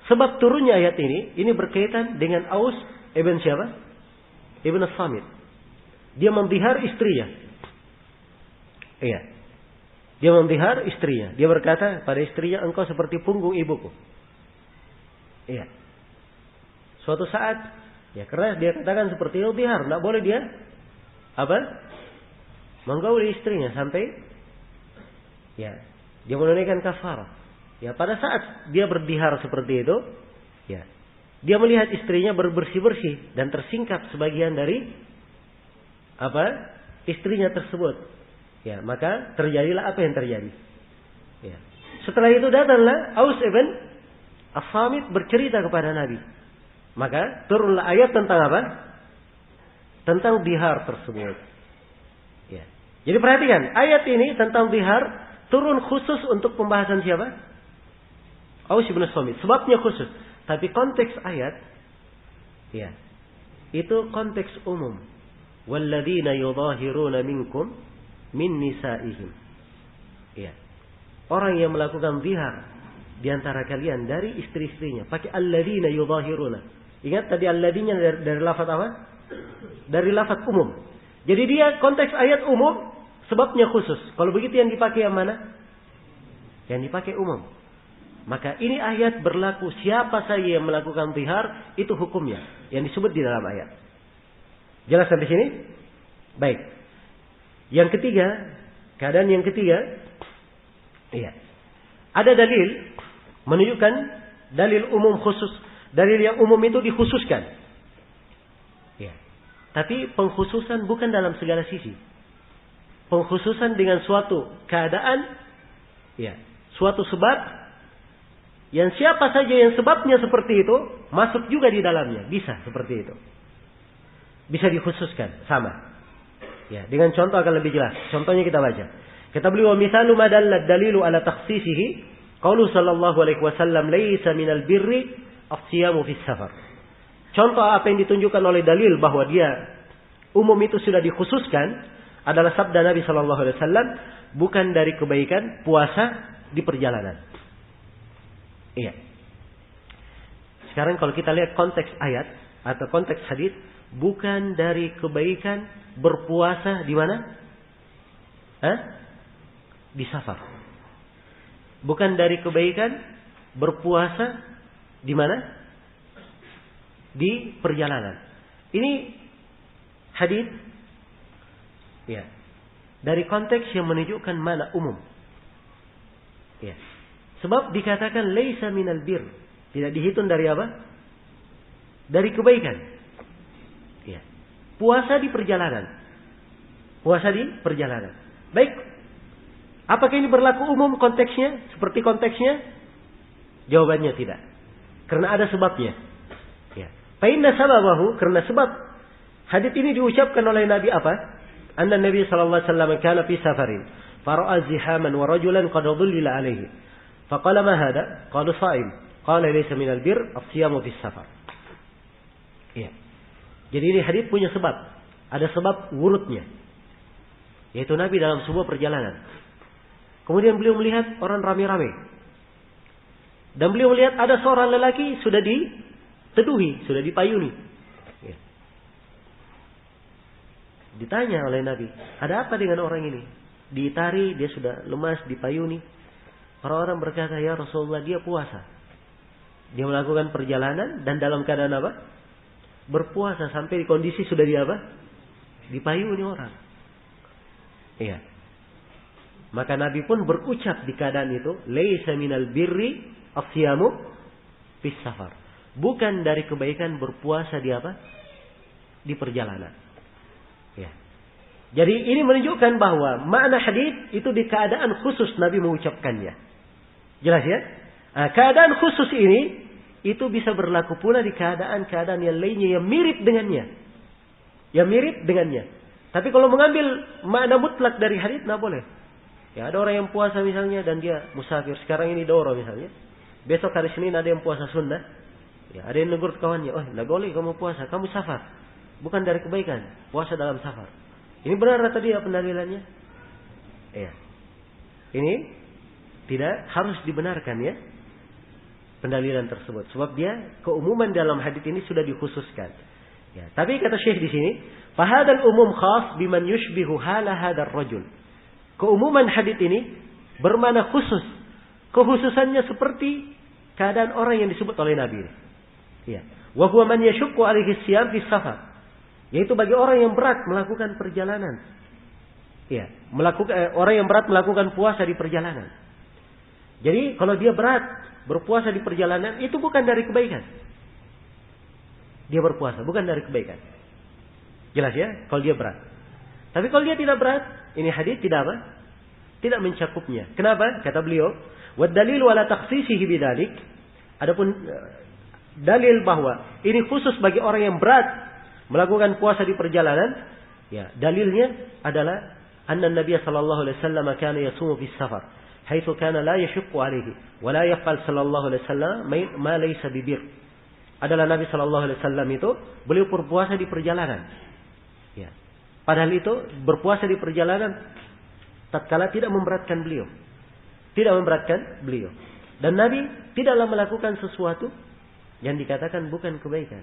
Sebab turunnya ayat ini berkaitan dengan Aus ibn siapa? Ibn Samit. Dia mendihar istrinya. Dia mendihar istrinya. Dia berkata pada istrinya, "Engkau seperti punggung ibuku." Suatu saat, karena dia katakan seperti itu dihar, tidak boleh dia menggauli istrinya sampai dia menunaikan kafarah. Pada saat dia berdihar seperti itu, dia melihat istrinya berbersih-bersih dan tersingkap sebagian dari istrinya tersebut. Maka terjadilah apa yang terjadi. Setelah itu datanglah Aus ibn As-Samit bercerita kepada Nabi. Maka turunlah ayat tentang apa? Tentang dihar tersebut. Jadi perhatikan, ayat ini tentang dihar turun khusus untuk pembahasan siapa? Aus ibn Samit. Sebabnya khusus. Tapi konteks ayat, itu konteks umum. Walladzina yudhahiruna minkum min nisaihim. Orang yang melakukan zihar di antara kalian dari istri-istrinya. Pakai alladzina yudhahiruna. Ingat tadi alladzina dari lafaz apa? Dari lafaz umum. Jadi dia konteks ayat umum, sebabnya khusus. Kalau begitu yang dipakai yang mana? Yang dipakai umum. Maka ini ayat berlaku siapa saja yang melakukan zihar, itu hukumnya yang disebut di dalam ayat. Jelas sampai sini? Baik. Yang ketiga, keadaan yang ketiga, ada dalil menunjukkan dalil umum khusus. Dalil yang umum itu dikhususkan. Tapi pengkhususan bukan dalam segala sisi. Pengkhususan dengan suatu keadaan, suatu sebab, yang siapa saja yang sebabnya seperti itu masuk juga di dalamnya, bisa seperti itu, bisa dikhususkan sama. Dengan contoh akan lebih jelas. Contohnya kita baca. Kata beliau, misalu ma dalla dalilu ala takhsisihi qaulu sallallahu alaihi wasallam laisa minal birri as-siyamu fis safar. Contoh apa yang ditunjukkan oleh dalil bahwa dia umum itu sudah dikhususkan adalah sabda Nabi sallallahu alaihi wasallam, bukan dari kebaikan puasa di perjalanan. Sekarang kalau kita lihat konteks ayat atau konteks hadis, bukan dari kebaikan berpuasa di mana? Di safar. Bukan dari kebaikan berpuasa di mana? Di perjalanan. Ini hadis dari konteks yang menunjukkan mana umum. Sebab dikatakan laisa minal bir, tidak dihitung dari apa? Dari kebaikan. Puasa di perjalanan. Puasa di perjalanan. Baik. Apakah ini berlaku umum konteksnya? Seperti konteksnya? Jawabannya tidak. Karena ada sebabnya. Fa inna sababahu, karena sebab hadits ini diucapkan oleh Nabi apa? anna Nabi sallallahu alaihi wasallam kana fi safarin fara'a zihaman wa rajulan qad dhullila alaihi. Faqala ma hada? Qala sha'im. Qala laysa minal bir as-siyamu fi safar. Iya. Jadi ini hadis punya sebab. Ada sebab wurudnya. Yaitu Nabi dalam sebuah perjalanan. Kemudian beliau melihat orang rame-rame. Dan beliau melihat ada seorang lelaki sudah diteduhi, sudah dipayuni. Ya. Ditanya oleh Nabi, ada apa dengan orang ini? Ditari, dia sudah lemas, dipayuni. Orang-orang berkata, ya Rasulullah, dia puasa. Dia melakukan perjalanan dan dalam keadaan apa? Berpuasa sampai di kondisi sudah dipayuni orang. Iya. Maka Nabi pun berucap di keadaan itu, laisa minal birri as-siyamu fis safar. Bukan dari kebaikan berpuasa di apa? Di perjalanan. Ya. Jadi ini menunjukkan bahwa makna hadis itu di keadaan khusus Nabi mengucapkannya. Jelas ya? Nah, keadaan khusus ini itu bisa berlaku pula di keadaan-keadaan yang lainnya yang mirip dengannya. Yang mirip dengannya. Tapi kalau mengambil makna mutlak dari hadis, nggak boleh. Ya, ada orang yang puasa misalnya dan dia musafir. Sekarang ini doro misalnya. Besok hari Senin ada yang puasa sunnah. Ya, ada yang negur kawannya, oh nggak boleh kamu puasa, kamu safar. Bukan dari kebaikan, puasa dalam safar. Ini benar atau tidak pendalilannya? Ya. Ini tidak harus dibenarkan ya. Pendalilan tersebut. Sebab dia keumuman dalam hadis ini sudah dikhususkan. Ya, tapi kata Syekh di sini, fahadal umum khas biman yushbihu hala hadar rajul. Keumuman hadis ini bermakna khusus. Kekhususannya seperti keadaan orang yang disebut oleh Nabi. Ya. Wa huwa man yashukku alaihi siyam fi safar. Yaitu bagi orang yang berat melakukan perjalanan. Ya, orang yang berat melakukan puasa di perjalanan. Jadi kalau dia berat berpuasa di perjalanan itu bukan dari kebaikan. Dia berpuasa bukan dari kebaikan. Jelas ya? Kalau dia berat. Tapi kalau dia tidak berat, ini hadis tidak apa? Tidak mencakupnya. Kenapa? Kata beliau, wa dalilu ala takhsisihi bidzalik. Adapun dalil bahwa ini khusus bagi orang yang berat melakukan puasa di perjalanan, ya, dalilnya adalah anna Nabi sallallahu alaihi wasallam kana yasumu fi safar, haitsu kana la yashqu alaihi wa la yaf'al sallallahu alaihi wasallam ma laysa bibir. Adalah Nabi sallallahu alaihi wasallam itu beliau berpuasa di perjalanan. Ya. Padahal itu berpuasa di perjalanan tatkala tidak memberatkan beliau. Tidak memberatkan beliau. Dan Nabi tidaklah melakukan sesuatu yang dikatakan bukan kebaikan.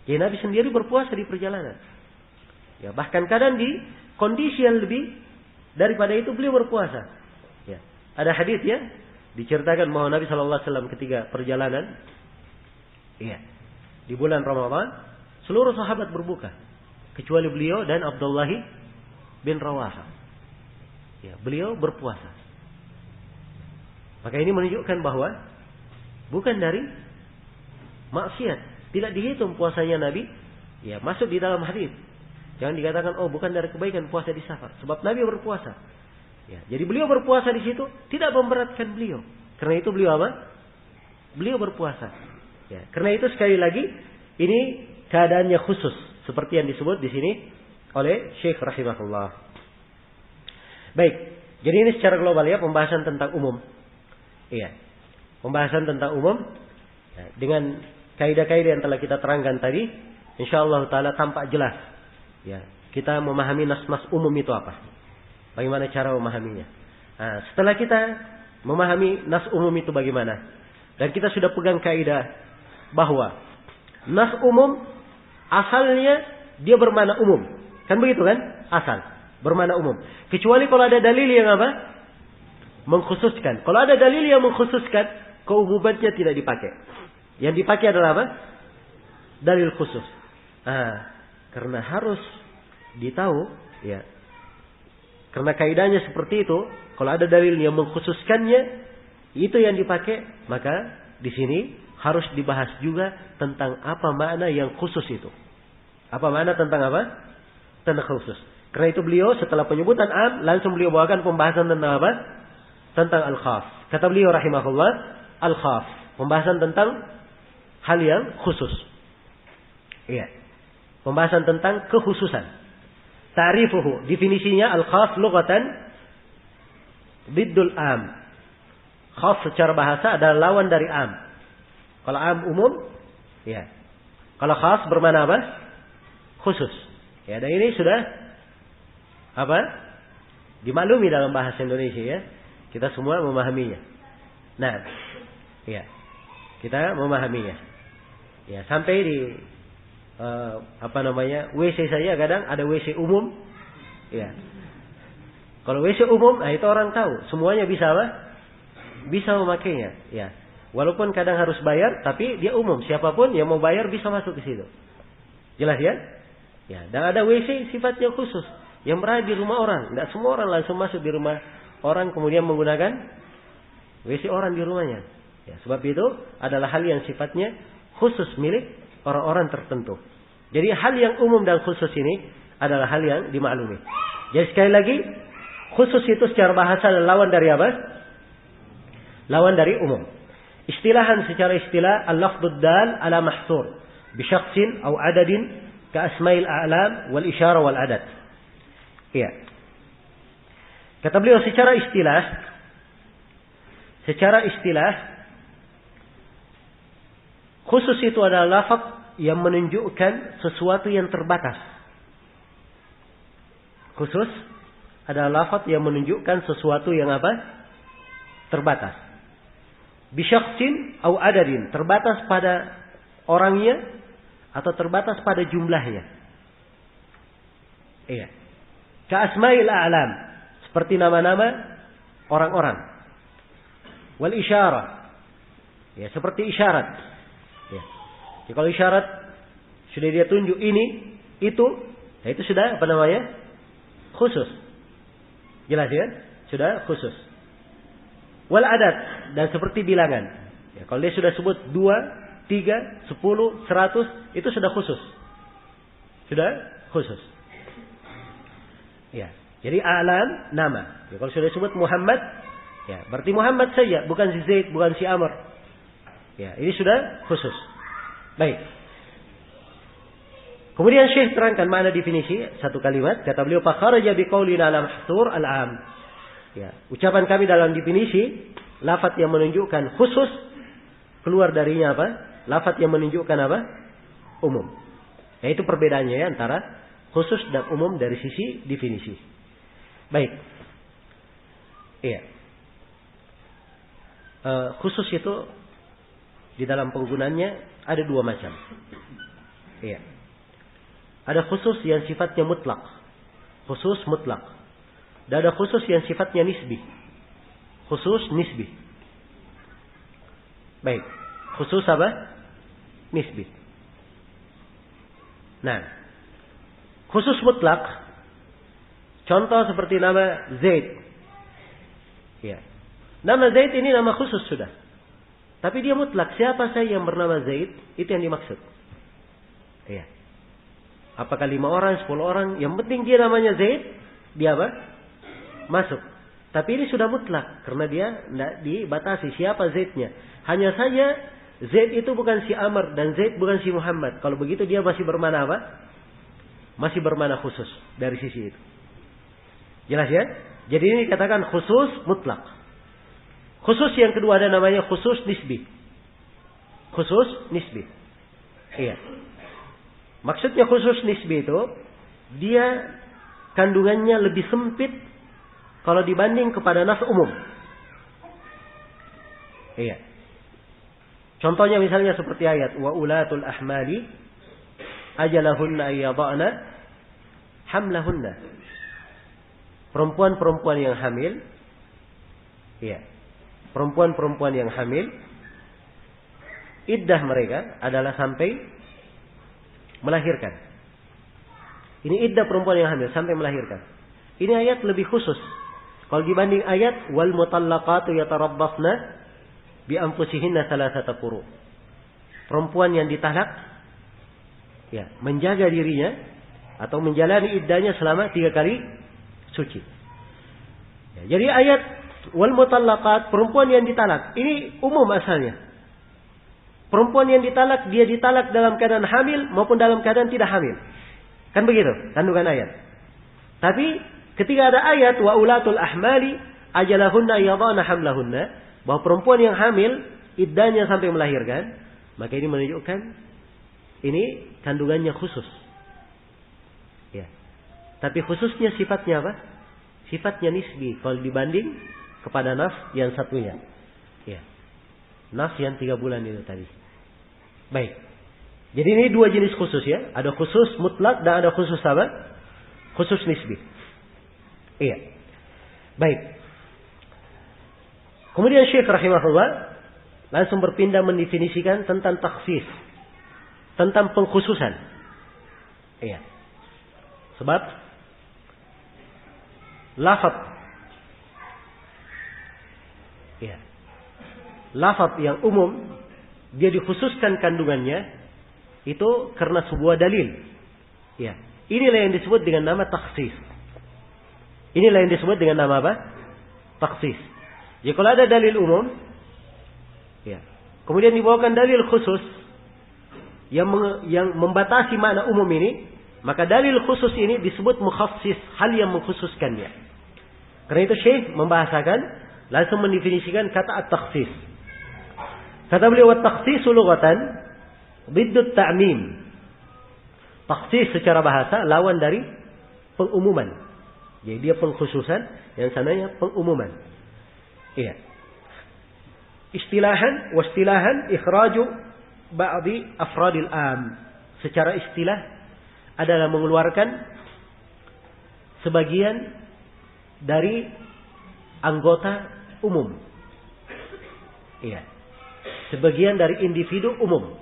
Jadi Nabi sendiri berpuasa di perjalanan. Ya, bahkan kadang di kondisi yang lebih daripada itu beliau berpuasa. Ya. Ada hadis ya diceritakan bahwa Nabi sallallahu alaihi wasallam ketika perjalanan, iya, di bulan Ramadan seluruh sahabat berbuka kecuali beliau dan Abdullah bin Rawaha. Ya, beliau berpuasa. Maka ini menunjukkan bahwa bukan dari maksiat. Tidak dihitung puasanya Nabi. Ya, masuk di dalam hadis. Jangan dikatakan, oh bukan dari kebaikan puasa di safar. Sebab Nabi berpuasa. Ya, jadi beliau berpuasa di situ tidak memberatkan beliau. Karena itu beliau apa? Beliau berpuasa. Ya, karena itu sekali lagi ini keadaannya khusus seperti yang disebut di sini oleh Syekh rahimahullah. Baik, jadi ini secara global ya pembahasan tentang umum. Iya, pembahasan tentang umum ya, dengan kaidah-kaidah yang telah kita terangkan tadi, insyaallah taala tampak jelas. Ya, kita memahami nas-nas umum itu apa? Bagaimana cara memahaminya? Nah, setelah kita memahami nas umum itu bagaimana? Dan kita sudah pegang kaidah bahwa nas umum asalnya dia bermakna umum. Kan begitu kan? Asal bermakna umum. Kecuali kalau ada dalil yang apa? Mengkhususkan. Kalau ada dalil yang mengkhususkan, keumumannya tidak dipakai. Yang dipakai adalah apa? Dalil khusus. Karena harus ditahu, ya. Karena kaidahnya seperti itu, kalau ada dalil yang mengkhususkannya, itu yang dipakai, maka di sini harus dibahas juga tentang apa makna yang khusus itu. Apa makna tentang apa? Tentang khusus. Karena itu beliau setelah penyebutan am, langsung beliau bawakan pembahasan tentang apa? Tentang al-khas. Kata beliau rahimahullah, al-khas. Pembahasan tentang hal yang khusus. Iya. Pembahasan tentang kekhususan. Ta'rifuhu, definisinya al-khas lughatan biddul am. Khas secara bahasa adalah lawan dari am. Kalau am umum, ya. Kalau khas bermakna apa? Khusus. Ya, dan ini sudah apa? Dimaklumi dalam bahasa Indonesia ya. Kita semua memahaminya. Nah, ya. Kita memahaminya. Ya, sampai di WC saja kadang ada WC umum. Ya. Kalau WC umum, nah itu orang tahu, semuanya bisa apa? Bisa memakainya, ya. Walaupun kadang harus bayar, tapi dia umum, siapapun yang mau bayar bisa masuk ke situ. Jelas ya? Ya, dan ada WC sifatnya khusus yang berada di rumah orang. Tidak semua orang langsung masuk di rumah orang kemudian menggunakan WC orang di rumahnya. Ya, sebab itu adalah hal yang sifatnya khusus milik orang-orang tertentu. Jadi hal yang umum dan khusus ini adalah hal yang dimaklumi. Jadi sekali lagi, khusus itu secara bahasa adalah lawan dari apa? Lawan dari umum. Istilahan secara istilah al-lafdud dal ala mahsur bi syakhsin aw adadin ka asma'il a'lam wal isyara wal adad. Iya. Kata beliau secara istilah khusus itu adalah lafaz yang menunjukkan sesuatu yang terbatas. Khusus adalah lafaz yang menunjukkan sesuatu yang apa? Terbatas. Bisyakhsin au adadin, terbatas pada orangnya atau terbatas pada jumlahnya. Iya. Ka asma'il a'lam, seperti nama-nama orang-orang. Wal isyarah. Ya, seperti isyarat. Ya. Jadi kalau isyarat sudah dia tunjuk ini, itu, nah itu sudah apa namanya? Khusus. Jelas ya? Sudah khusus. Wal adat, dan seperti bilangan. Ya, kalau dia sudah sebut 2, 3, 10, 100, itu sudah khusus. Sudah khusus. Ya. Jadi a'lam nama. Ya, kalau sudah disebut Muhammad, ya, berarti Muhammad saja, bukan si Zaid, bukan si Amr. Ya, ini sudah khusus. Baik. Kemudian Syekh terangkan makna definisi satu kalimat. Kata beliau, "Fakharaja biqaulina ala mahsur al-am." Ya, ucapan kami dalam definisi lafaz yang menunjukkan khusus keluar darinya apa? Lafaz yang menunjukkan apa? Umum. Yaitu perbedaannya ya antara khusus dan umum dari sisi definisi. Baik. Iya. Khusus itu di dalam penggunaannya ada dua macam. Iya. Ada khusus yang sifatnya mutlak. Khusus mutlak. Dan ada khusus yang sifatnya nisbi. Khusus nisbi. Baik. Khusus apa? Nisbi. Nah. Khusus mutlak. Contoh seperti nama Zaid. Ya. Nama Zaid ini nama khusus sudah. Tapi dia mutlak. Siapa saja yang bernama Zaid, itu yang dimaksud. Ya. Apakah 5 orang, 10 orang, yang penting dia namanya Zaid, dia apa? Masuk. Tapi ini sudah mutlak. Karena dia tidak dibatasi siapa Zaidnya. Hanya saja Zaid itu bukan si Amr dan Zaid bukan si Muhammad. Kalau begitu dia masih bermana apa? Masih bermana khusus dari sisi itu. Jelas ya? Jadi ini dikatakan khusus mutlak. Khusus yang kedua ada namanya khusus nisbi. Khusus nisbi. Iya. Maksudnya khusus nisbi itu dia kandungannya lebih sempit kalau dibanding kepada nas umum. Iya. Contohnya misalnya seperti ayat wa ulatul ahmali ajalahunna ayyadana hamlahunna. Perempuan-perempuan yang hamil, iya. Perempuan-perempuan yang hamil, iddah mereka adalah sampai melahirkan. Ini iddah perempuan yang hamil sampai melahirkan. Ini ayat lebih khusus. Kalau dibanding ayat wal mutallaqatu yatarabbasna bi anfusihinna thalathata quru. Perempuan yang ditalak ya, menjaga dirinya atau menjalani iddahnya selama 3 kali suci. Ya, jadi ayat wal mutallaqat, perempuan yang ditalak, ini umum asalnya. Perempuan yang ditalak, dia ditalak dalam keadaan hamil maupun dalam keadaan tidak hamil. Kan begitu kandungan ayat. Tapi ketika ada ayat wa ulatul ahmali ajalahunna yadhana hamlahunna, bahwa perempuan yang hamil iddahnya sampai melahirkan, maka ini menunjukkan ini kandungannya khusus. Ya. Tapi khususnya sifatnya apa? Sifatnya nisbi kalau dibanding kepada nas yang satunya. Ya. Nas yang 3 bulan itu tadi. Baik. Jadi ini 2 jenis khusus ya. Ada khusus mutlak dan ada khusus apa? Khusus nisbi. Iya. Baik. Kemudian Syekh rahimahullah langsung berpindah mendefinisikan tentang takhsis. Tentang pengkhususan. Iya. Sebab lafaz. Iya. Lafaz yang umum dia dikhususkan kandungannya itu karena sebuah dalil. Ya. Inilah yang disebut dengan nama takhsis. Inilah yang disebut dengan nama apa? Takhsis. Jadi kalau ada dalil umum, ya, kemudian dibawakan dalil khusus yang membatasi makna umum ini, maka dalil khusus ini disebut mukhassis, hal yang mengkhususkannya. Karena itu Syekh membahasakan langsung mendefinisikan kata at-takhsis. Kata beliau at-takhsis lughatan biddut ta'mim. Takhsis secara bahasa lawan dari pengumuman. Jadi dia pengkhususan, yang sananya pengumuman. Iya. Istilahan ikhraju ba'di afradil am. Secara istilah adalah mengeluarkan sebagian dari anggota umum. Iya. Sebagian dari individu umum.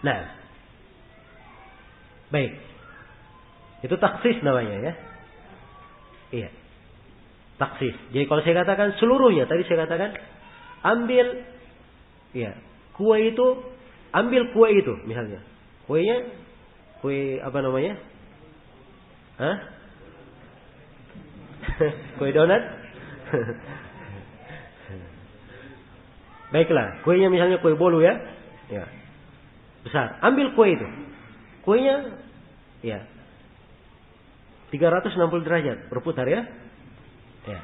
Nah. Baik. Itu takhsis namanya ya. Iya. Takhsis. Jadi kalau saya katakan seluruhnya, tadi saya katakan ambil ya, ambil kue itu misalnya. Kue apa namanya? Hah? Kue donat? Baiklah, kuenya misalnya kue bolu ya. Ya. Besar. Ambil kue itu. Kuenya ya 360 derajat berputar ya. Ya.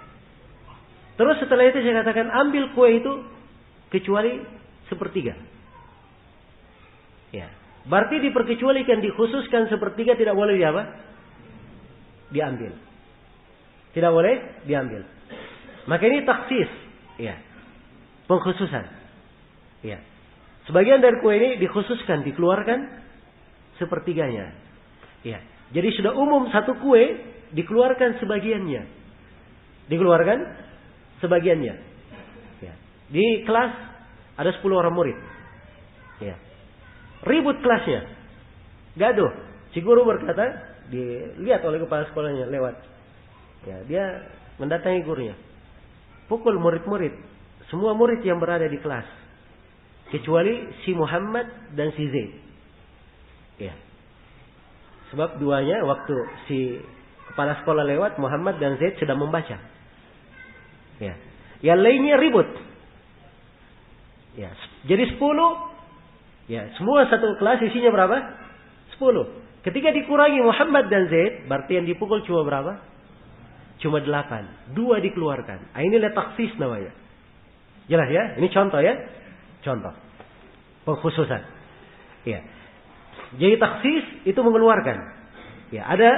Terus setelah itu saya katakan ambil kue itu kecuali sepertiga. Ya. Berarti diperkecualikan, dikhususkan sepertiga tidak boleh diambil. Tidak boleh diambil. Maka ini takhsis. Ya. Pengkhususan. Ya. Sebagian dari kue ini dikhususkan, dikeluarkan sepertiganya. Ya. Jadi sudah umum satu kue dikeluarkan sebagiannya. Dikeluarkan sebagiannya. Ya. Di kelas ada 10 orang murid. Ya. Ribut kelasnya. Gaduh. Si guru berkata, dilihat oleh kepala sekolahnya lewat. Ya, dia mendatangi gurunya. Pukul murid-murid. Semua murid yang berada di kelas. Kecuali si Muhammad dan si Zaid. Ya. Sebab duanya waktu si kepala sekolah lewat, Muhammad dan Zaid sedang membaca. Ya. Yang lainnya ribut. Ya. Jadi 10. Ya. Semua satu kelas isinya berapa? 10. Ketika dikurangi Muhammad dan Zaid, berarti yang dipukul cuma berapa? Cuma 8. 2 dikeluarkan. Inilah takhsis namanya. Jelas ya? Ini contoh ya. Contoh. Pengkhususan. Ya. Jadi takhsis itu mengeluarkan. Ya, ada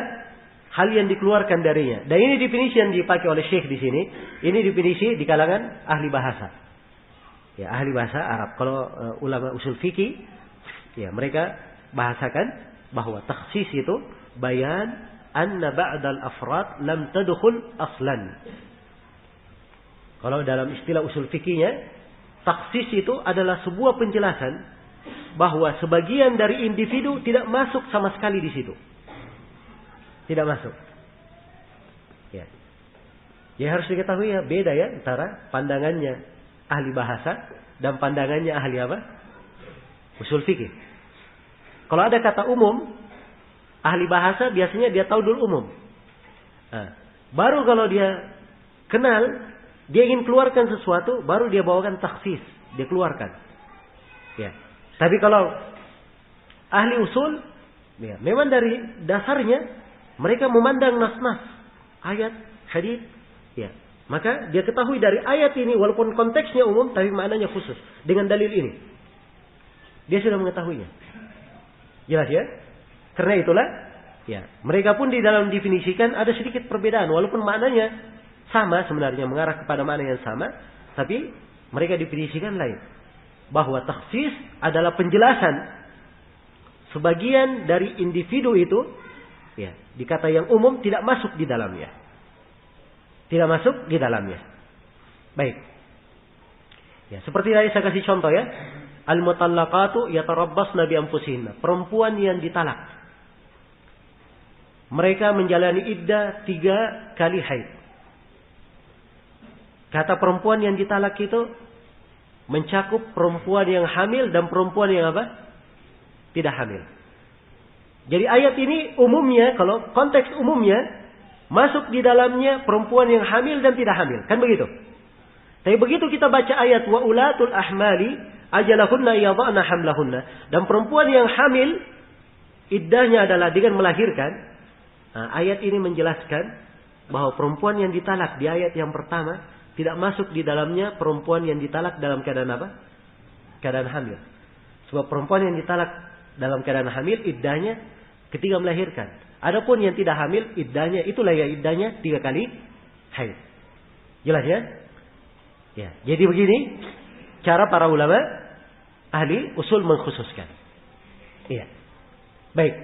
hal yang dikeluarkan darinya. Dan ini definisi yang dipakai oleh Syekh di sini. Ini definisi di kalangan ahli bahasa. Ya, ahli bahasa Arab. Kalau ulama usul fikih, ya mereka bahasakan bahwa takhsis itu bayan anna ba'dal afrad lam tadkhul aslan. Kalau dalam istilah usul fikihnya, takhsis itu adalah sebuah penjelasan bahwa sebagian dari individu tidak masuk sama sekali di situ. Tidak masuk. Ya. Ya harus diketahui ya, beda ya antara pandangannya ahli bahasa dan pandangannya ahli apa? Usul fikih. Kalau ada kata umum, ahli bahasa biasanya dia tahu dulu umum. Nah, baru kalau dia kenal, dia ingin keluarkan sesuatu, baru dia bawakan takhsis, dia keluarkan. Ya. Tapi kalau ahli usul, ya, memang dari dasarnya Mereka memandang nas-nas, ayat, hadis, ya. Maka dia ketahui dari ayat ini walaupun konteksnya umum tapi maknanya khusus dengan dalil ini. Dia sudah mengetahuinya. Jelas ya? Karena itulah ya, mereka pun di dalam definisikan ada sedikit perbedaan walaupun maknanya sama sebenarnya mengarah kepada makna yang sama, tapi mereka definisikan lain. Bahwa takhsis adalah penjelasan sebagian dari individu itu ya, di kata yang umum tidak masuk di dalamnya. Tidak masuk di dalamnya. Baik. Ya, seperti tadi saya kasih contoh ya. Al-mutallaqatu yatarabbasna bi anfusihinna. Perempuan yang ditalak. Mereka menjalani iddah 3 kali haid. Kata perempuan yang ditalak itu mencakup perempuan yang hamil dan perempuan yang apa? Tidak hamil. Jadi ayat ini umumnya, kalau konteks umumnya, masuk di dalamnya perempuan yang hamil dan tidak hamil. Kan begitu? Tapi begitu kita baca ayat wa ulatul ahmali ajalahunna yadhana hamlahunna, dan perempuan yang hamil iddahnya adalah dengan melahirkan. Nah, ayat ini menjelaskan bahwa perempuan yang ditalak di ayat yang pertama tidak masuk di dalamnya perempuan yang ditalak dalam keadaan apa? Keadaan hamil. Sebab perempuan yang ditalak dalam keadaan hamil iddahnya ketika melahirkan. Adapun yang tidak hamil iddahnya itulah ya iddahnya 3 kali haid. Jelas ya? Ya, jadi begini cara para ulama ahli usul mengkhususkan. Iya. Baik.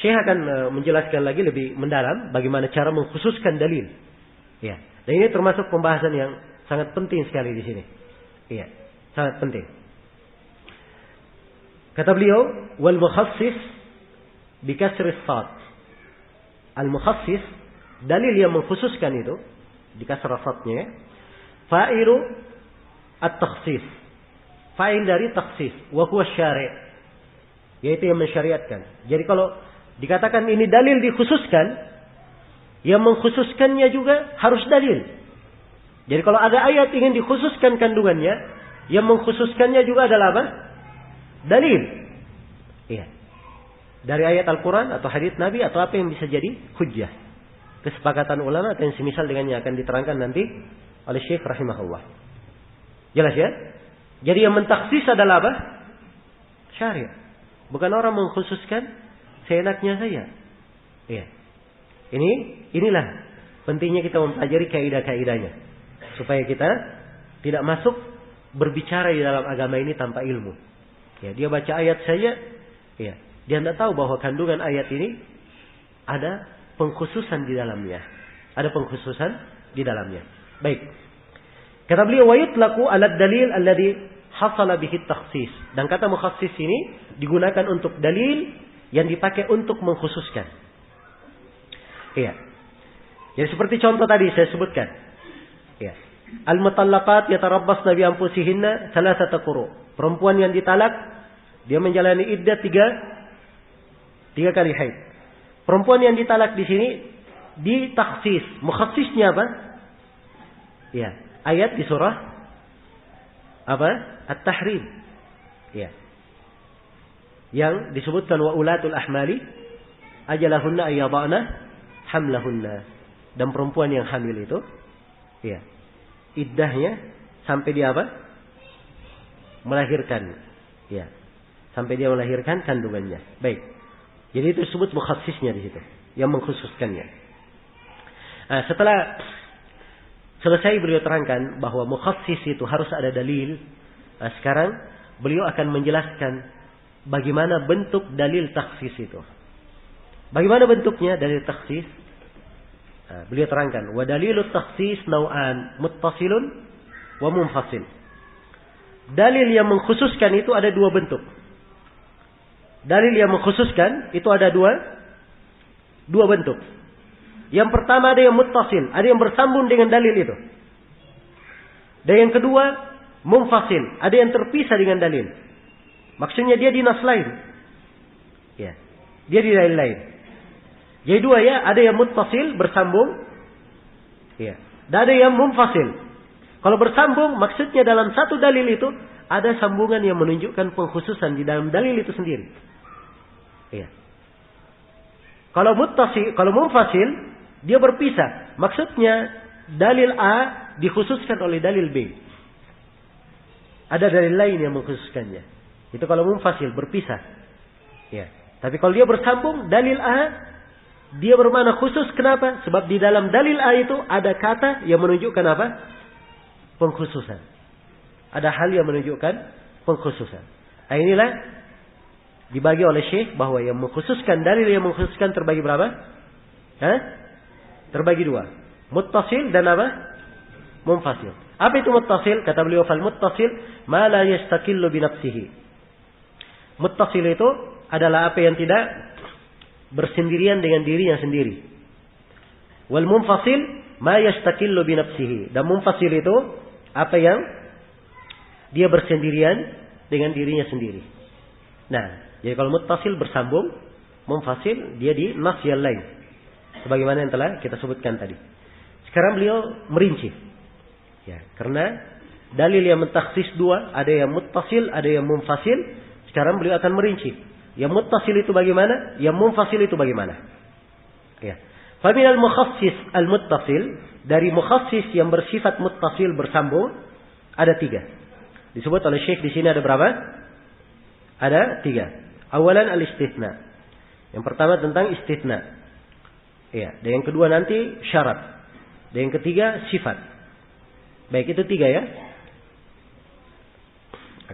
Syekh akan menjelaskan lagi lebih mendalam bagaimana cara mengkhususkan dalil. Ya. Dan ini termasuk pembahasan yang sangat penting sekali di sini. Iya, sangat penting. Kata beliau, wal mukhassis bi kasri shad. Al mukhassis, dalil yang mengkhususkan itu di kasra shadnya, fa'ilu at-takhsis. Fa'il dari takhsis, wa huwa syari', yaitu yang mensyariatkan. Jadi kalau dikatakan ini dalil dikhususkan, yang mengkhususkannya juga harus dalil. Jadi kalau ada ayat ingin dikhususkan kandungannya, yang mengkhususkannya juga adalah apa? Dalil. Iya. Dari ayat Al-Quran atau hadits Nabi atau apa yang bisa jadi hujjah. Kesepakatan ulama atau yang semisal dengannya akan diterangkan nanti oleh Syekh rahimahullah. Jelas ya? Jadi yang mentaksis adalah apa? Syariat. Bukan orang mengkhususkan seenaknya saja. Iya. Inilah pentingnya kita mempelajari kaidah-kaidahnya supaya kita tidak masuk berbicara di dalam agama ini tanpa ilmu. Ya, dia baca ayat saja, ya, dia tidak tahu bahwa kandungan ayat ini ada pengkhususan di dalamnya. Ada pengkhususan di dalamnya. Baik. Kata beliau wa yutlaqu 'ala ad-dalil alladhi hasala bihi at-takhsis. Dan kata mukhassis ini digunakan untuk dalil yang dipakai untuk mengkhususkan. Iya. Jadi seperti contoh tadi saya sebutkan. Iya. Al-mutallaqat yatarabbasna bi anfusihinna thalathata quru. Perempuan yang ditalak dia menjalani iddah 3 kali haid. Perempuan yang ditalak di sini ditakhsis. Mukhassisnya apa? Ya, ayat di surah apa? At-Tahrim. Ya. Yang disebutkan wa ulatul ahmali ajalahunna ayyadana hamlahunna. Dan perempuan yang hamil itu ya, iddahnya sampai dia apa? Melahirkan. Ya. Sampai dia melahirkan kandungannya. Baik. Jadi itu disebut mukhassisnya di situ, yang mengkhususkannya. Nah, setelah selesai beliau terangkan bahwa mukhassis itu harus ada dalil. Nah, sekarang beliau akan menjelaskan bagaimana bentuk dalil takhsis itu. Bagaimana bentuknya dalil takhsis? Nah, beliau terangkan, wa dalilut takhsis nau'an, muttasilun wa munfasil. Dalil yang mengkhususkan itu ada 2 bentuk. Dalil yang mengkhususkan itu ada dua bentuk. Yang pertama ada yang muttasil, ada yang bersambung dengan dalil itu. Dan yang kedua munfasil, ada yang terpisah dengan dalil. Maksudnya dia di nas lain. Ya, dia di dalil lain. Jadi 2 ya, ada yang muttasil bersambung, ya, dan ada yang munfasil. Kalau bersambung maksudnya dalam satu dalil itu ada sambungan yang menunjukkan pengkhususan di dalam dalil itu sendiri. Iya. Kalau muttasil, kalau munfasil, dia berpisah. Maksudnya dalil A dikhususkan oleh dalil B. Ada dalil lain yang mengkhususkannya. Itu kalau munfasil, berpisah. Ya. Tapi kalau dia bersambung, dalil A dia bermakna khusus. Kenapa? Sebab di dalam dalil A itu ada kata yang menunjukkan apa? Pengkhususan. Ada hal yang menunjukkan pengkhususan. Nah, inilah dibagi oleh Syekh bahwa yang mengkhususkan, dalil yang mengkhususkan terbagi berapa? Terbagi dua. Muttasil dan apa? Munfasil. Apa itu muttasil? Kata beliau, fal muttasil ma la yastaqillu bi nafsihi. Muttasil itu adalah apa yang tidak bersendirian dengan dirinya sendiri. Wal munfasil ma yastaqillu bi nafsihi. Dan munfasil itu apa yang dia bersendirian dengan dirinya sendiri. Nah, jadi kalau muttasil bersambung, munfasil dia di nas yang lain. Sebagaimana yang telah kita sebutkan tadi. Sekarang beliau merinci. Ya, karena dalil yang mentaksis dua, ada yang muttasil, ada yang munfasil. Sekarang beliau akan merinci. Yang muttasil itu bagaimana? Yang munfasil itu bagaimana? Ya. Fa minal mukhassis al-muttasil, dari mukhassis yang bersifat muttasil bersambung ada 3. Disebut oleh Syekh di sini ada berapa? Ada 3. Awalan al-istithna. Yang pertama tentang istithna. Ya, dan yang kedua nanti syarat. Dan yang ketiga sifat. Baik, itu 3 ya.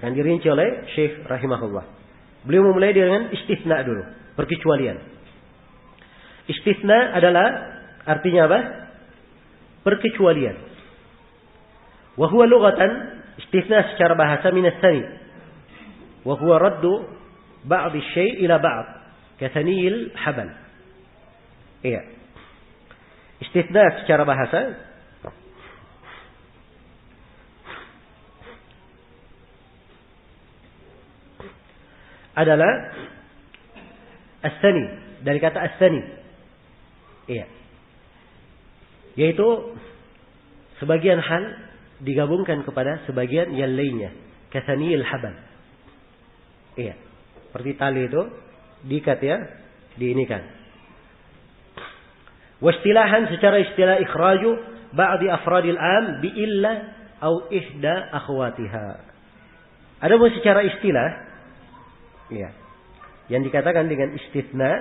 Akan dirinci oleh Syekh rahimahullah. Beliau memulai dengan istithna dulu, perkecualian. Istithna adalah artinya apa? Perkecualian. Wa huwa lughatan, istithna secara bahasa min ats-tsani. Wa huwa raddu ba'd asy-syai' ila ba'd, kathaniyil habal. Iya. Istithna secara bahasa adalah as-tsani, dari kata as-tsani. Iya. Yaitu sebagian hal digabungkan kepada sebagian yang lainnya. Kathaniyil habal. Iya. Seperti tali itu diikat ya, diinikan. Wastilahan, secara istilah, ikhraju ba'di afradil am bi illa au ihda akhwatiha. Adapun secara istilah, ya, yang dikatakan dengan istithna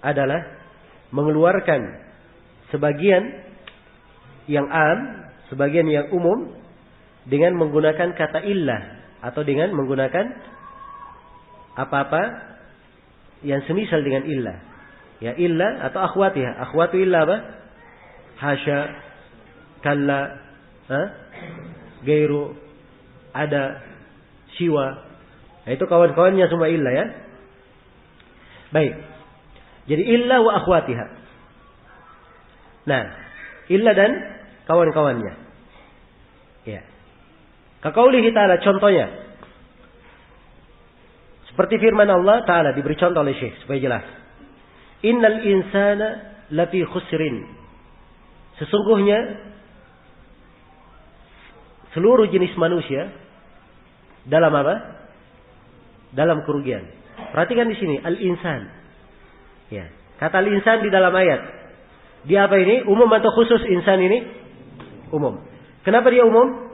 adalah mengeluarkan sebagian yang am, sebagian yang umum dengan menggunakan kata illah atau dengan menggunakan apa-apa yang semisal dengan illah. Ya, illah atau akhwatiha. Akhwatu illah apa? Hasya, kalla, gairu, ada, siwa. Nah, itu kawan-kawannya semua illah ya. Baik. Jadi illah wa akhwatiha. Nah, illah dan kawan-kawannya. Ya. Kaqaulihi ta'ala, contohnya. Seperti firman Allah Ta'ala, diberi contoh oleh Syekh supaya jelas. Innal insana lafi khusrin. Sesungguhnya seluruh jenis manusia dalam apa? Dalam kerugian. Perhatikan di sini al-insan. Ya, kata al-insan di dalam ayat. Dia apa ini? Umum atau khusus insan ini? Umum. Kenapa dia umum?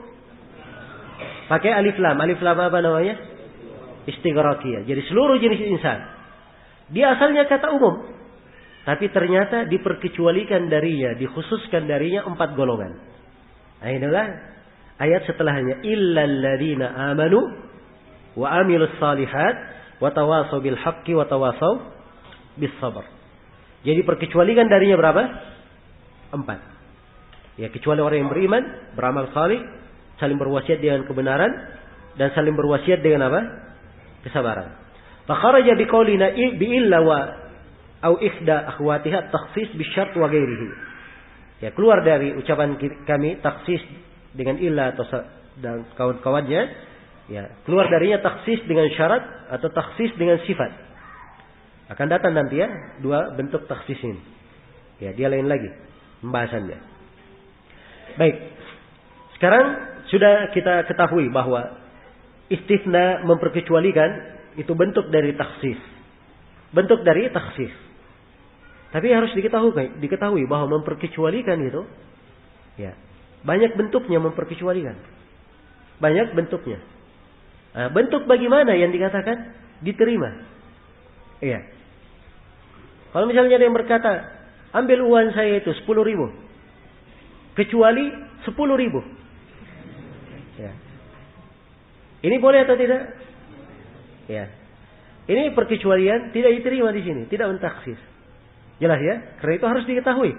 Pakai alif lam. Alif lam apa namanya? Istighraqiyah. Jadi seluruh jenis insan. Dia asalnya kata umum. Tapi ternyata diperkecualikan darinya, dikhususkan darinya 4 golongan. Nah, inilah ayat setelahnya. Illal ladzina amanu wa amilus salihat wa tawasaw bil haqqi wa tawasaw bis sabr. Jadi perkecualikan darinya berapa? 4. Ya, kecuali orang yang beriman, beramal salih, saling berwasiat dengan kebenaran dan saling berwasiat dengan apa? Kesabaran. Fa kharaja biqaulina bi illa wa au ihda akhwatiha takhsis bisyart wa ghairihi. Ya, keluar dari ucapan kami takhsis dengan illa atau dan kawan-kawannya, ya, keluar darinya takhsis dengan syarat atau takhsis dengan sifat. Akan datang nanti ya 2 bentuk takhsis ini. Ya, dia lain lagi pembahasannya. Baik. Sekarang sudah kita ketahui bahwa istitsna memperkecualikan itu bentuk dari takhsis. Bentuk dari takhsis. Tapi harus diketahui bahwa memperkecualikan itu, ya, banyak bentuknya memperkecualikan. Banyak bentuknya. Nah, bentuk bagaimana yang dikatakan diterima? Iya. Kalau misalnya ada yang berkata, ambil uang saya itu 10.000, kecuali 10.000. Ya. Ini boleh atau tidak? Ya. Ini perkecualian tidak diterima di sini, tidak mentaksis. Jelas ya? Karena itu harus diketahui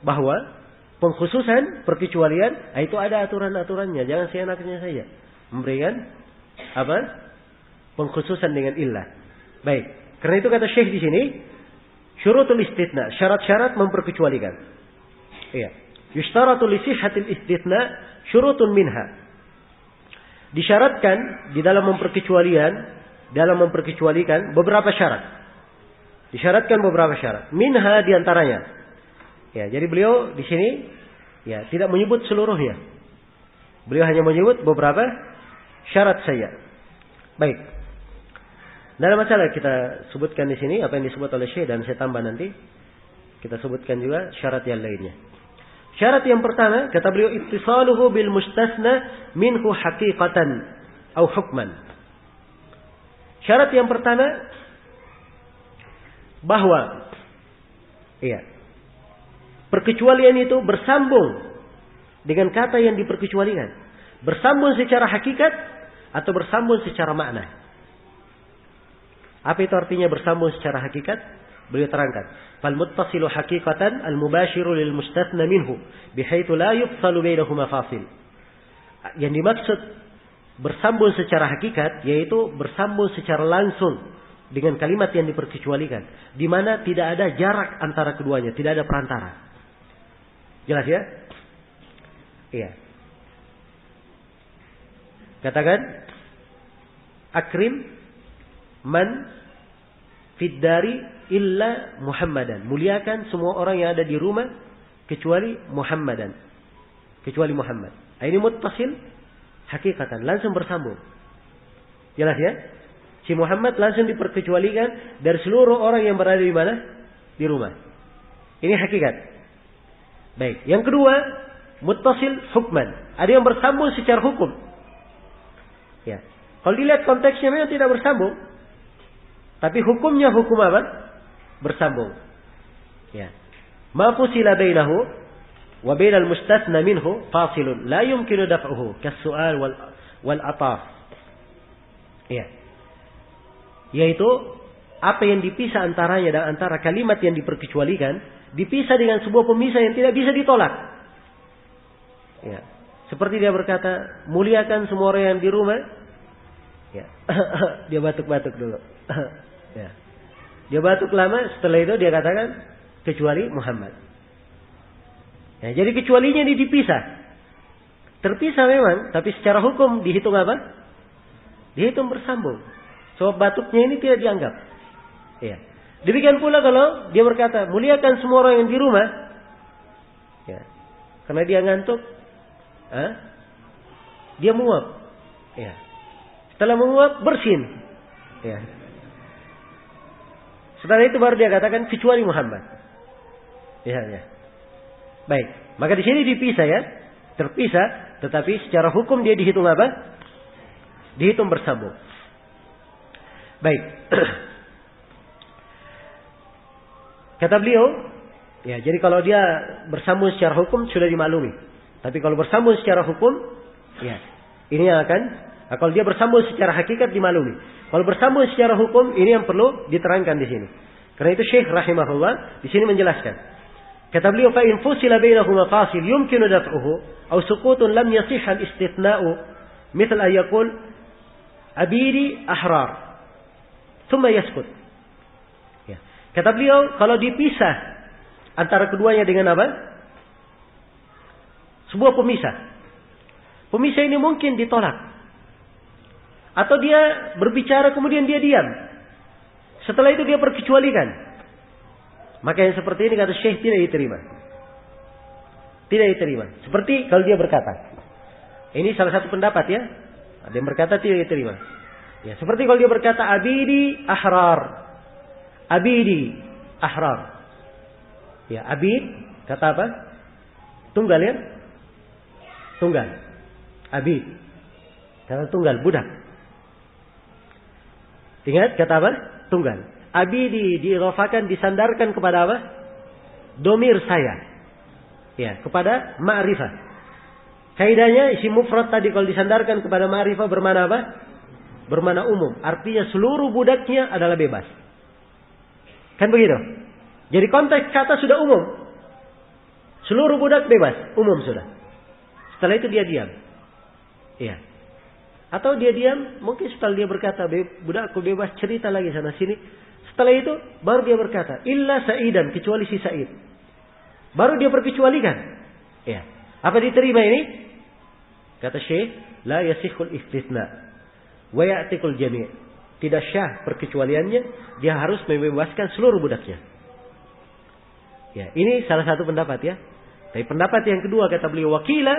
bahwa pengkhususan perkecualian itu ada aturan-aturannya. Jangan seenaknya saja memberikan pengkhususan dengan illah. Baik. Karena itu kata Syekh di sini, syurutul istitsna, syarat-syarat memperkecualikan. Iya. Yushtaratu li sihhatil istitsna syurutun minha. Disyaratkan di dalam memperkecualikan beberapa syarat. Disyaratkan beberapa syarat. Minha di antaranya. Ya, jadi beliau di sini ya tidak menyebut seluruhnya. Beliau hanya menyebut beberapa syarat saja. Baik. Tidak ada masalah kita sebutkan di sini apa yang disebut oleh Syekh dan saya tambah nanti. Kita sebutkan juga syarat yang lainnya. Syarat yang pertama kata beliau ittisaluhu bil mustasna minhu haqiqatan atau hukman. Syarat yang pertama bahwa perkecualian itu bersambung dengan kata yang diperkecualikan. Bersambung secara hakikat atau bersambung secara makna. Apa itu artinya bersambung secara hakikat? Beliau terangkan. Fal muttasilu haqiqatan al mubashiru lil mustathna minhu bihaitsu la yufsalu bainahuma fasil. Yang dimaksud bersambung secara hakikat yaitu bersambung secara langsung dengan kalimat yang diperkecualikan, di mana tidak ada jarak antara keduanya, tidak ada perantara. Jelas ya? Iya. Katakan akrim man fiddari illa Muhammadan. Muliakan semua orang yang ada di rumah kecuali Muhammadan. Kecuali Muhammad. Ini muttasil hakikatan, langsung bersambung. Jelas ya? Si Muhammad langsung diperkecualikan dari seluruh orang yang berada di mana? Di rumah. Ini hakikat. Baik. Yang kedua, muttasil hukman. Ada yang bersambung secara hukum. Ya. Kalau dilihat konteksnya memang tidak bersambung. Tapi hukumnya hukum apa? Bersambung. Ya. Ma fusila bainahu wa bainal mustathna minhu fasilun la yumkinu daf'uhu kas-su'al wal ataf. Ya. Yaitu apa yang dipisah antaranya dan antara kalimat yang diperkecualikan dipisah dengan sebuah pemisah yang tidak bisa ditolak. Ya. Seperti dia berkata, muliakan semua orang yang di rumah. Ya. Dia batuk-batuk dulu. Ya. Dia batuk lama, setelah itu dia katakan kecuali Muhammad. Ya, jadi kecualinya ini dipisah. Terpisah memang, tapi secara hukum dihitung apa? Dihitung bersambung. Sebab batuknya ini tidak dianggap. Ya. Demikian pula kalau dia berkata muliakan semua orang yang di rumah. Ya. Karena dia ngantuk, dia menguap. Ya. Setelah menguap bersin. Ya. Setelah itu baru dia katakan kecuali Muhammad. Ya, ya. Baik. Maka di sini dipisah ya. Terpisah. Tetapi secara hukum dia dihitung apa? Dihitung bersambung. Baik. Kata beliau. Ya, jadi kalau dia bersambung secara hukum sudah dimaklumi. Tapi kalau bersambung secara hukum. Ya. Ini yang akan. Kalau dia bersambung secara hakikat dimaklumi. Kalau bersambung secara hukum ini yang perlu diterangkan di sini. Karena itu Syekh rahimahullah di sini menjelaskan. Kata beliau fa in fusila bainahuma fasil yumkinu daf'uhu aw suqutun lam yasih al-istithna'u mithl ay yaqul abidi ahrar thumma yaskut. Ya. Kata beliau kalau dipisah antara keduanya dengan apa? Sebuah pemisah. Pemisah ini mungkin ditolak. Atau dia berbicara kemudian dia diam. Setelah itu dia perkecualikan. Maka yang seperti ini kata Syekh tidak diterima. Tidak diterima. Seperti kalau dia berkata. Ini salah satu pendapat ya. Ada yang berkata tidak diterima. Ya, seperti kalau dia berkata abidi ahrar. Abidi ahrar. Ya, abid kata apa? Tunggal ya? Tunggal. Abid kata tunggal, budak. Ingat kata apa? Tunggal. Abidi diidhafakan, disandarkan kepada apa? Domir saya. Ya, kepada ma'rifah. Kaidahnya isim mufrad tadi kalau disandarkan kepada ma'rifah bermana apa? Bermana umum. Artinya seluruh budaknya adalah bebas. Kan begitu? Jadi konteks kata sudah umum. Seluruh budak bebas, umum sudah. Setelah itu dia diam. Iya. Atau dia diam, mungkin setelah dia berkata, budakku bebas, cerita lagi sana sini. Setelah itu, baru dia berkata, illa sa'idan, kecuali si Sa'id. Baru dia perkecualikan. Ya. Apa diterima ini? Kata Syekh, la yasihul istithna, wa ya'tikul jami'. Tidak syah perkecualiannya, dia harus membebaskan seluruh budaknya. Ya, ini salah satu pendapat ya. Tapi pendapat yang kedua kata beliau, wakila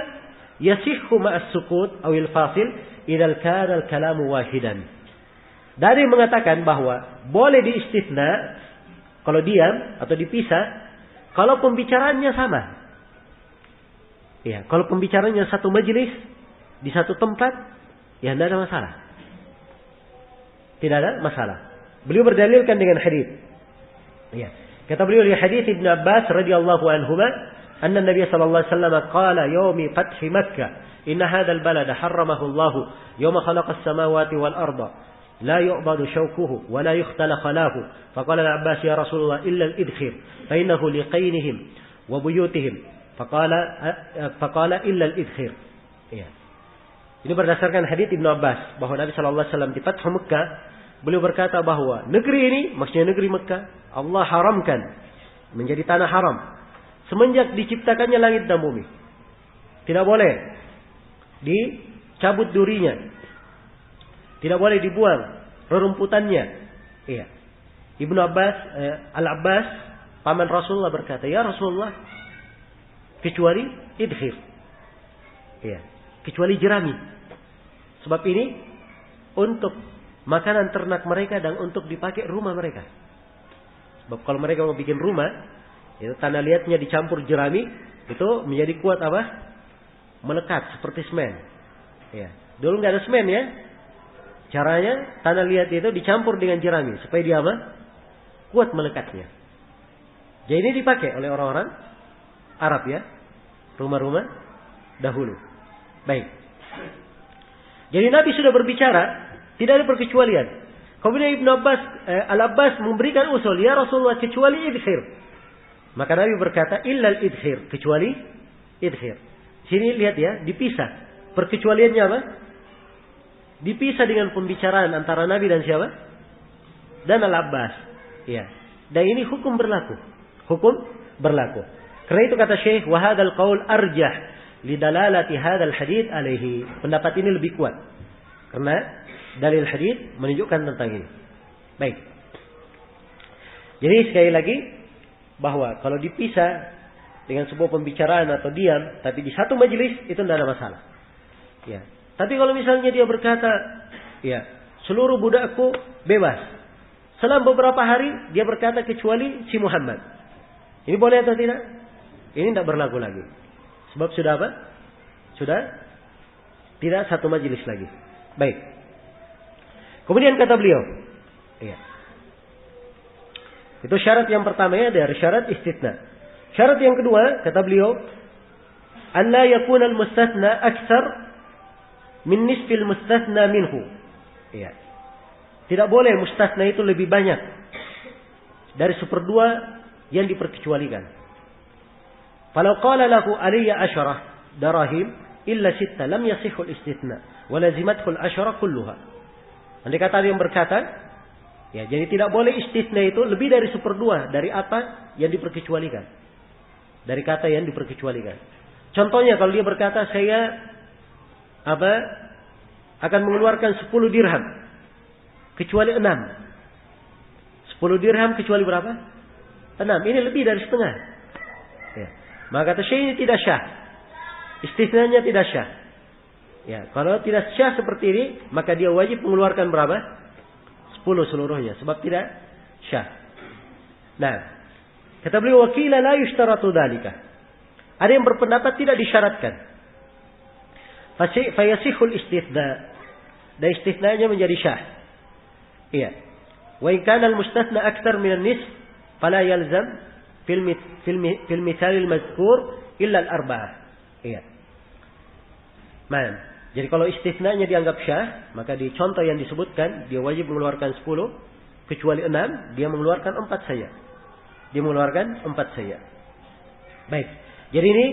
yasihhu ma'as sukut awil fasil idal kana al-kalamu wahidan. Dari mengatakan bahwa boleh diistitsna kalau diam atau dipisah kalau pembicaraannya sama. Ya, kalau pembicaraannya satu majelis di satu tempat, ya tidak ada masalah. Tidak ada masalah. Beliau berdalilkan dengan hadis. Ya. Kata beliau di hadis Ibnu Abbas radhiyallahu anhuma, anna Nabi sallallahu alaihi wasallam qala yaumi fath Makkah, inna hadzal balada harramahu Allah yawma khalaqa as-samawati wal arda, la yu'badu shawkuhu wa la yukhtala khalahu. Faqala al-Abbas ya Rasulullah illa al-idkhir, fa innahu liqainihim wa buyutihim. Faqala illa al-idkhir. Ya. Ini berdasarkan hadis Ibnu Abbas bahwa Nabi sallallahu alaihi wasallam di Fath Makkah beliau berkata bahwa negeri ini, maksudnya negeri Makkah, Allah haramkan menjadi tanah haram semenjak diciptakannya langit dan bumi. Tidak boleh dicabut durinya, tidak boleh dibuang rerumputannya. Iya. Ibnu Abbas, Al-Abbas, paman Rasulullah berkata, ya Rasulullah, kecuali idkhir. Iya. Kecuali jerami. Sebab ini untuk makanan ternak mereka dan untuk dipakai rumah mereka. Sebab kalau mereka mau bikin rumah, itu tanah liatnya dicampur jerami, itu menjadi kuat apa? Melekat seperti semen. Ya. Dulu nggak ada semen ya. Caranya tanah liat itu dicampur dengan jerami supaya dia apa? Kuat melekatnya. Jadi ini dipakai oleh orang-orang Arab ya, rumah-rumah dahulu. Baik. Jadi Nabi sudah berbicara, tidak ada perkecualian. Kemudian Ibnu Abbas, Al-Abbas memberikan usul, ya Rasulullah kecuali idkhir. Maka Nabi berkata, illal idkhir, kecuali idkhir. Sini lihat ya, dipisah. Perkecualiannya apa? Dipisah dengan pembicaraan antara Nabi dan siapa? Dan Al-Abbas. Ya. Dan ini hukum berlaku. Hukum berlaku. Karena itu kata Syekh, wa hadzal qaul arjah lidalalati hadzal hadits alaihi. Pendapat ini lebih kuat. Karena dalil hadits menunjukkan tentang ini. Baik. Jadi sekali lagi bahwa kalau dipisah dengan sebuah pembicaraan atau diam tapi di satu majelis itu tidak ada masalah. Ya. Tapi kalau misalnya dia berkata, ya, seluruh budakku bebas. Selang beberapa hari dia berkata kecuali si Muhammad. Ini boleh atau tidak? Ini tidak berlaku lagi. Sebab sudah apa? Sudah tidak satu majelis lagi. Baik. Kemudian kata beliau, ya. Itu syarat yang pertama ya, dari syarat istitsna. Syarat yang kedua kata beliau, an la yakuna al-mustathna aktsar min nisfil mustathna minhu. Ya. Tidak boleh mustathna itu lebih banyak dari 1/2 yang diperkecualikan. Kalau qala lahu alayya 10 darahim illa 6 lam yasihhu al-istithna wa lazimathu al-10 kulluha. Andai kata yang berkata, ya, jadi tidak boleh istitsna itu lebih dari 1/2 dari apa yang diperkecualikan. Dari kata yang diperkecualikan. Contohnya kalau dia berkata saya akan mengeluarkan 10 dirham kecuali 6. 10 dirham kecuali berapa? 6. Ini lebih dari setengah. Ya. Maka kata Syekh ini tidak syah. Istitsnanya tidak syah. Ya, kalau tidak syah seperti ini, maka dia wajib mengeluarkan berapa? 10 seluruhnya, sebab tidak syah. Nah, Kata beliau, wakila la yushtaratu dzalika. Ada yang berpendapat tidak disyaratkan. Fayasihul istithna. Dan istithnanya menjadi syah. Iya. Wa in kana al-mustathna aktsar min an-nisf fala yalzam fil mithal al-mazkur illa al-arba'ah. Iya. Jadi kalau istithnanya dianggap syah, maka di contoh yang disebutkan dia wajib mengeluarkan 10 kecuali 6, dia mengeluarkan 4 saja. Dia mengeluarkan 4 saja. Baik. Jadi ini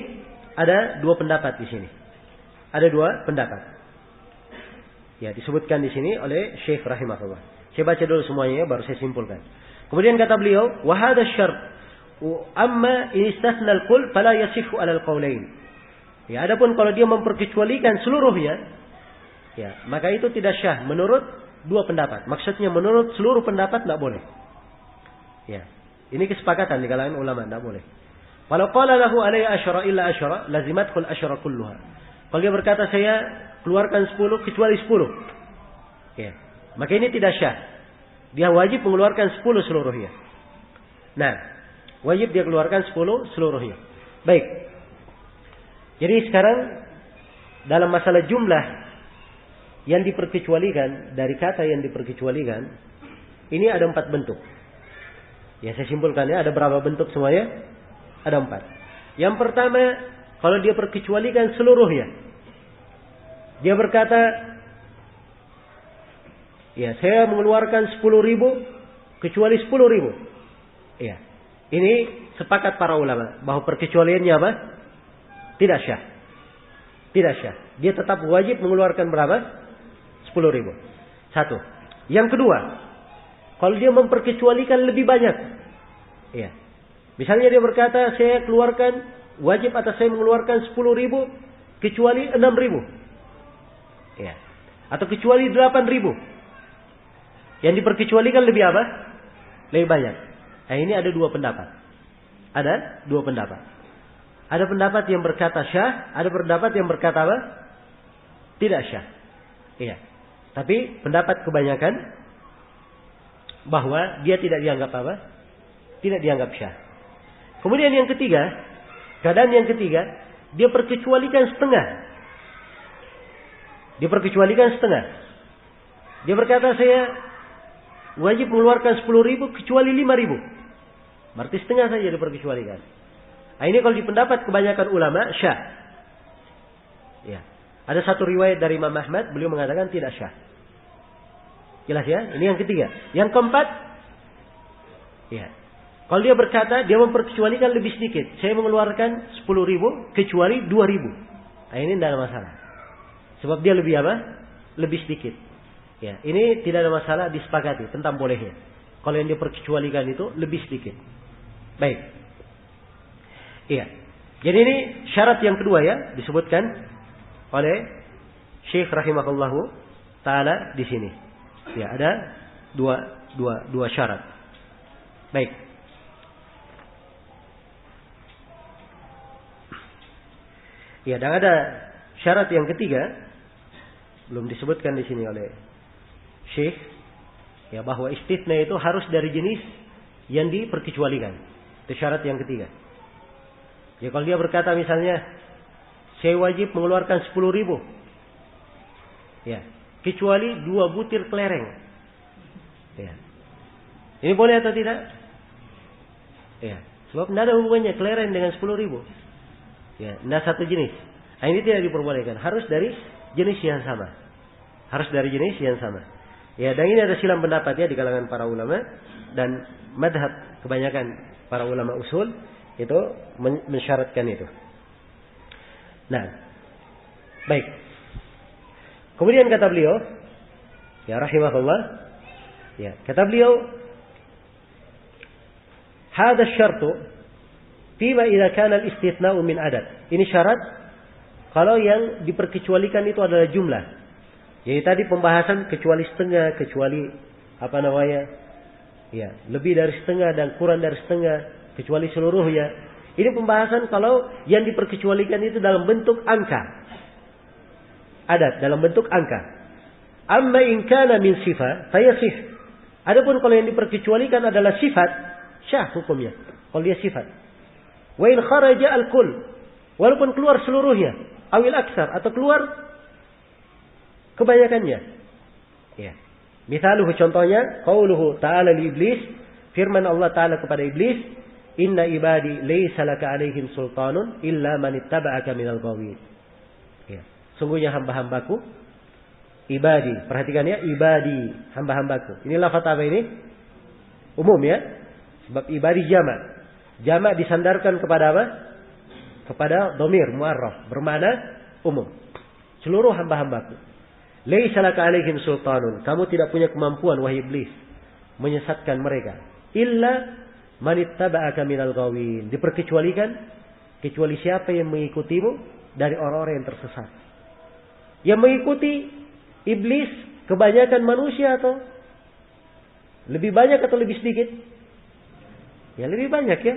ada 2 pendapat di sini. Ada 2 pendapat. Ya, disebutkan di sini oleh Syekh rahimahullah. Saya baca dulu semuanya ya, baru saya simpulkan. Kemudian kata beliau, wa hadha syart amma in istathna al-kull fala yasihhu 'ala al-qawlain. Ya, adapun kalau dia memperkecualikan seluruhnya, ya, maka itu tidak syah menurut 2 pendapat. Maksudnya menurut seluruh pendapat tidak boleh. Ya, ini kesepakatan di kalangan ulama, tidak boleh. Kalau qala lahu alayya asyara illa asyara, lazimatkul asyara kulluha. Kalau dia berkata saya keluarkan 10 kecuali 10. Ya. Maka ini tidak syah. Dia wajib mengeluarkan 10 seluruhnya. Nah, wajib dia keluarkan 10 seluruhnya. Baik. Jadi sekarang dalam masalah jumlah yang diperkecualikan, dari kata yang diperkecualikan, ini ada 4 bentuk. Ya, saya simpulkan ya, ada berapa bentuk semuanya? Ada 4. Yang pertama, kalau dia perkecualikan seluruhnya. Dia berkata, ya saya mengeluarkan 10.000 kecuali 10.000. Ya, ini sepakat para ulama bahwa perkecualiannya apa? Tidak syah. Tidak syah. Dia tetap wajib mengeluarkan berapa? 10.000. Satu. Yang kedua, kalau dia memperkecualikan lebih banyak. Ya. Misalnya dia berkata, saya keluarkan, wajib atas saya mengeluarkan 10.000 kecuali 6.000. Ya. Atau kecuali 8.000. Yang diperkecualikan lebih apa? Lebih banyak. Nah, ini ada 2 pendapat. Ada 2 pendapat. Ada pendapat yang berkata syah, ada pendapat yang berkata apa? Tidak syah. Iya. Tapi pendapat kebanyakan bahwa dia tidak dianggap apa? Tidak dianggap syah. Kemudian yang ketiga, keadaan yang ketiga, dia perkecualikan setengah. Dia perkecualikan setengah. Dia berkata saya wajib mengeluarkan 10.000 kecuali 5.000. Berarti setengah saja diperkecualikan. Nah, ini kalau di pendapat kebanyakan ulama syah. Ya. Ada satu riwayat dari Imam Ahmad, beliau mengatakan tidak syah. Jelas ya? Ini yang ketiga. Yang keempat, ya. Kalau dia berkata dia memperkecualikan lebih sedikit, saya mengeluarkan 10.000 kecuali 2.000. Nah, ini tidak ada masalah. Sebab dia lebih apa? Lebih sedikit. Ya, ini tidak ada masalah, disepakati tentang bolehnya. Kalau yang diperkecualikan itu lebih sedikit. Baik. Iya. Jadi ini syarat yang kedua ya, disebutkan oleh Syekh rahimahullahu taala di sini. Ya, ada dua syarat. Baik. Ya, dan ada syarat yang ketiga, belum disebutkan di sini oleh Syekh, ya, bahwa istitsna itu harus dari jenis yang diperkecualikan. Itu syarat yang ketiga. Ya, kalau dia berkata misalnya saya wajib mengeluarkan 10.000, ya, kecuali 2 butir kelereng. Ya. Ini boleh atau tidak? Ya, sebab tidak ada hubungannya kelereng dengan 10.000. Ya, tidak satu jenis. Nah, ini tidak diperbolehkan. Harus dari jenis yang sama. Harus dari jenis yang sama. Ya, dan ini ada silang pendapat ya di kalangan para ulama, dan madhab kebanyakan para ulama usul itu mensyaratkan itu. Nah, baik. Kemudian kata beliau, ya rahimahullah, ya, kata beliau, hadha syartu fima idza kana al-istithna'u min adad. Ini syarat kalau yang diperkecualikan itu adalah jumlah. Jadi tadi pembahasan kecuali setengah, kecuali apa namanya? Ya, lebih dari setengah dan kurang dari setengah, kecuali seluruhnya. Ini pembahasan kalau yang diperkecualikan itu dalam bentuk angka. Adat dalam bentuk angka. Amma in kana min sifat fayasih. Adapun kalau yang diperkecualikan adalah sifat, syah hukumnya. Kalau dia sifat. Wa in kharaja al-kull. Walaupun keluar seluruhnya. Awil aksar. Atau keluar kebanyakannya. Ya. Misaluhu contohnya. Qauluhu ta'ala li iblis. Firman Allah Ta'ala kepada iblis. Inna ibadi laysa laka alaihim sultanun. Illa man ittaba'aka minal ghawin. Ya. Sungguhnya hamba-hambaku. Ibadi. Perhatikan ya. Ibadi. Hamba-hambaku. Ini lafaz apa ini? Umum ya. Sebab ibadi jamak. Jamak disandarkan kepada apa? Kepada dhamir mu'arraf, bermakna umum. Seluruh hamba-hambaku. Laisa laka alaihim sultanun. Kamu tidak punya kemampuan wahai iblis menyesatkan mereka. Illa man ittaba'aka minal ghawin. Diperkecualikan kecuali siapa yang mengikutimu dari orang-orang yang tersesat. Yang mengikuti iblis kebanyakan manusia atau lebih banyak atau lebih sedikit? Ya lebih banyak ya.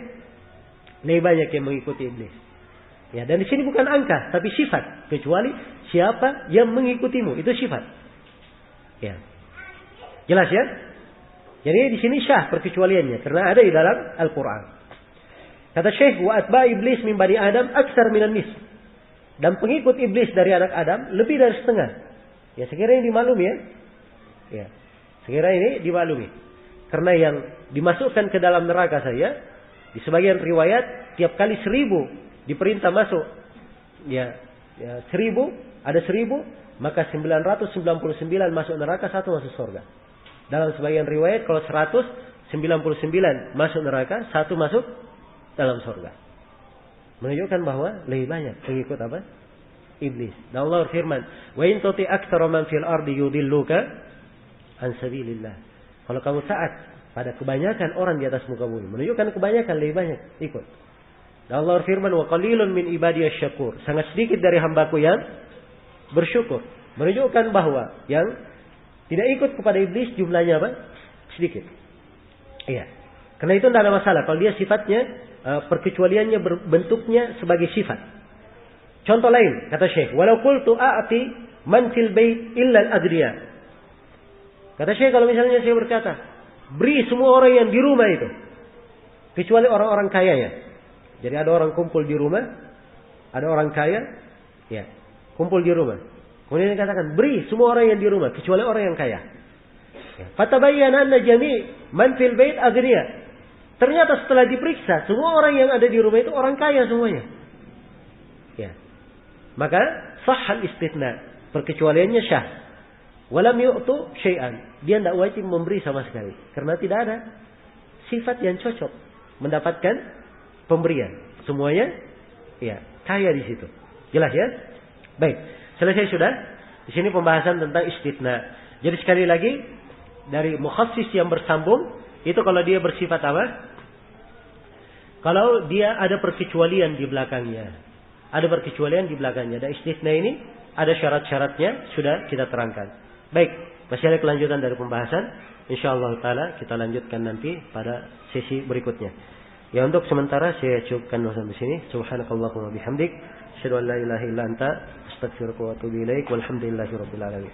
Lebih banyak yang mengikuti iblis. Ya, dan di sini bukan angka, tapi sifat. Kecuali siapa yang mengikutimu, itu sifat. Ya. Jelas ya? Jadi di sini syah perkecualiannya karena ada di dalam Al-Qur'an. Kata Syekh, wa atba iblis min bani Adam aksar minan nis. Dan pengikut iblis dari anak Adam lebih dari setengah. Ya, sekiranya ini dimaklumi ya. Ya. Sekiranya ini dimaklumi. Karena yang dimasukkan ke dalam neraka saja, di sebagian riwayat, tiap kali 1000 diperintah masuk. Ya 1000, ada 1000, maka 999 masuk neraka, 1 masuk surga. Dalam sebagian riwayat, kalau 199 masuk neraka, 1 masuk dalam surga. Menunjukkan bahwa lebih banyak pengikut apa? Iblis. Dan Allah firman, wa in tuti aktsara man fil ardi yudilluka an sabilillah. Kalau kamu taat pada kebanyakan orang di atas muka bumi, menunjukkan kebanyakan lebih banyak ikut. Dan Allah firman, wa qalilun min ibadiyasy syakur. Sangat sedikit dari hambaku yang bersyukur. Menunjukkan bahwa yang tidak ikut kepada iblis jumlahnya apa? Sedikit. Iya. Karena itu tidak ada masalah. Kalau dia sifatnya, perkecualiannya bentuknya sebagai sifat. Contoh lain, kata Syekh, walau qultu a'ti man fil bait illa al-adriya. Kata Syekh, kalau misalnya saya berkata, beri semua orang yang di rumah itu, kecuali orang-orang kaya ya. Jadi ada orang kumpul di rumah, ada orang kaya, ya, kumpul di rumah. Kemudian dikatakan, beri semua orang yang di rumah, kecuali orang yang kaya. Fatabayyana anna jami' man fil bait aghniya. Ternyata setelah diperiksa, semua orang yang ada di rumah itu orang kaya semuanya. Ya. Maka sahhal istithna, perkecualiannya syah. Walam yu'tu syai'an. Dia tidak wajib memberi sama sekali. Karena tidak ada sifat yang cocok mendapatkan pemberian. Semuanya ya kaya di situ. Jelas ya? Baik. Selesai sudah. Di sini pembahasan tentang istithna. Jadi sekali lagi dari mukhassis yang bersambung itu kalau dia bersifat apa? Kalau dia ada perkecualian di belakangnya. Ada perkecualian di belakangnya. Dan istithna ini ada syarat-syaratnya sudah kita terangkan. Baik, masih ada kelanjutan dari pembahasan. InsyaAllah ta'ala kita lanjutkan nanti pada sesi berikutnya. Ya, untuk sementara saya cukupkan sampai sini. Subhanakallahumma bihamdik. Asyhadu an la ilaha illa anta astaghfiruka wa atubu ilaik. Walhamdulillahirabbil alamin.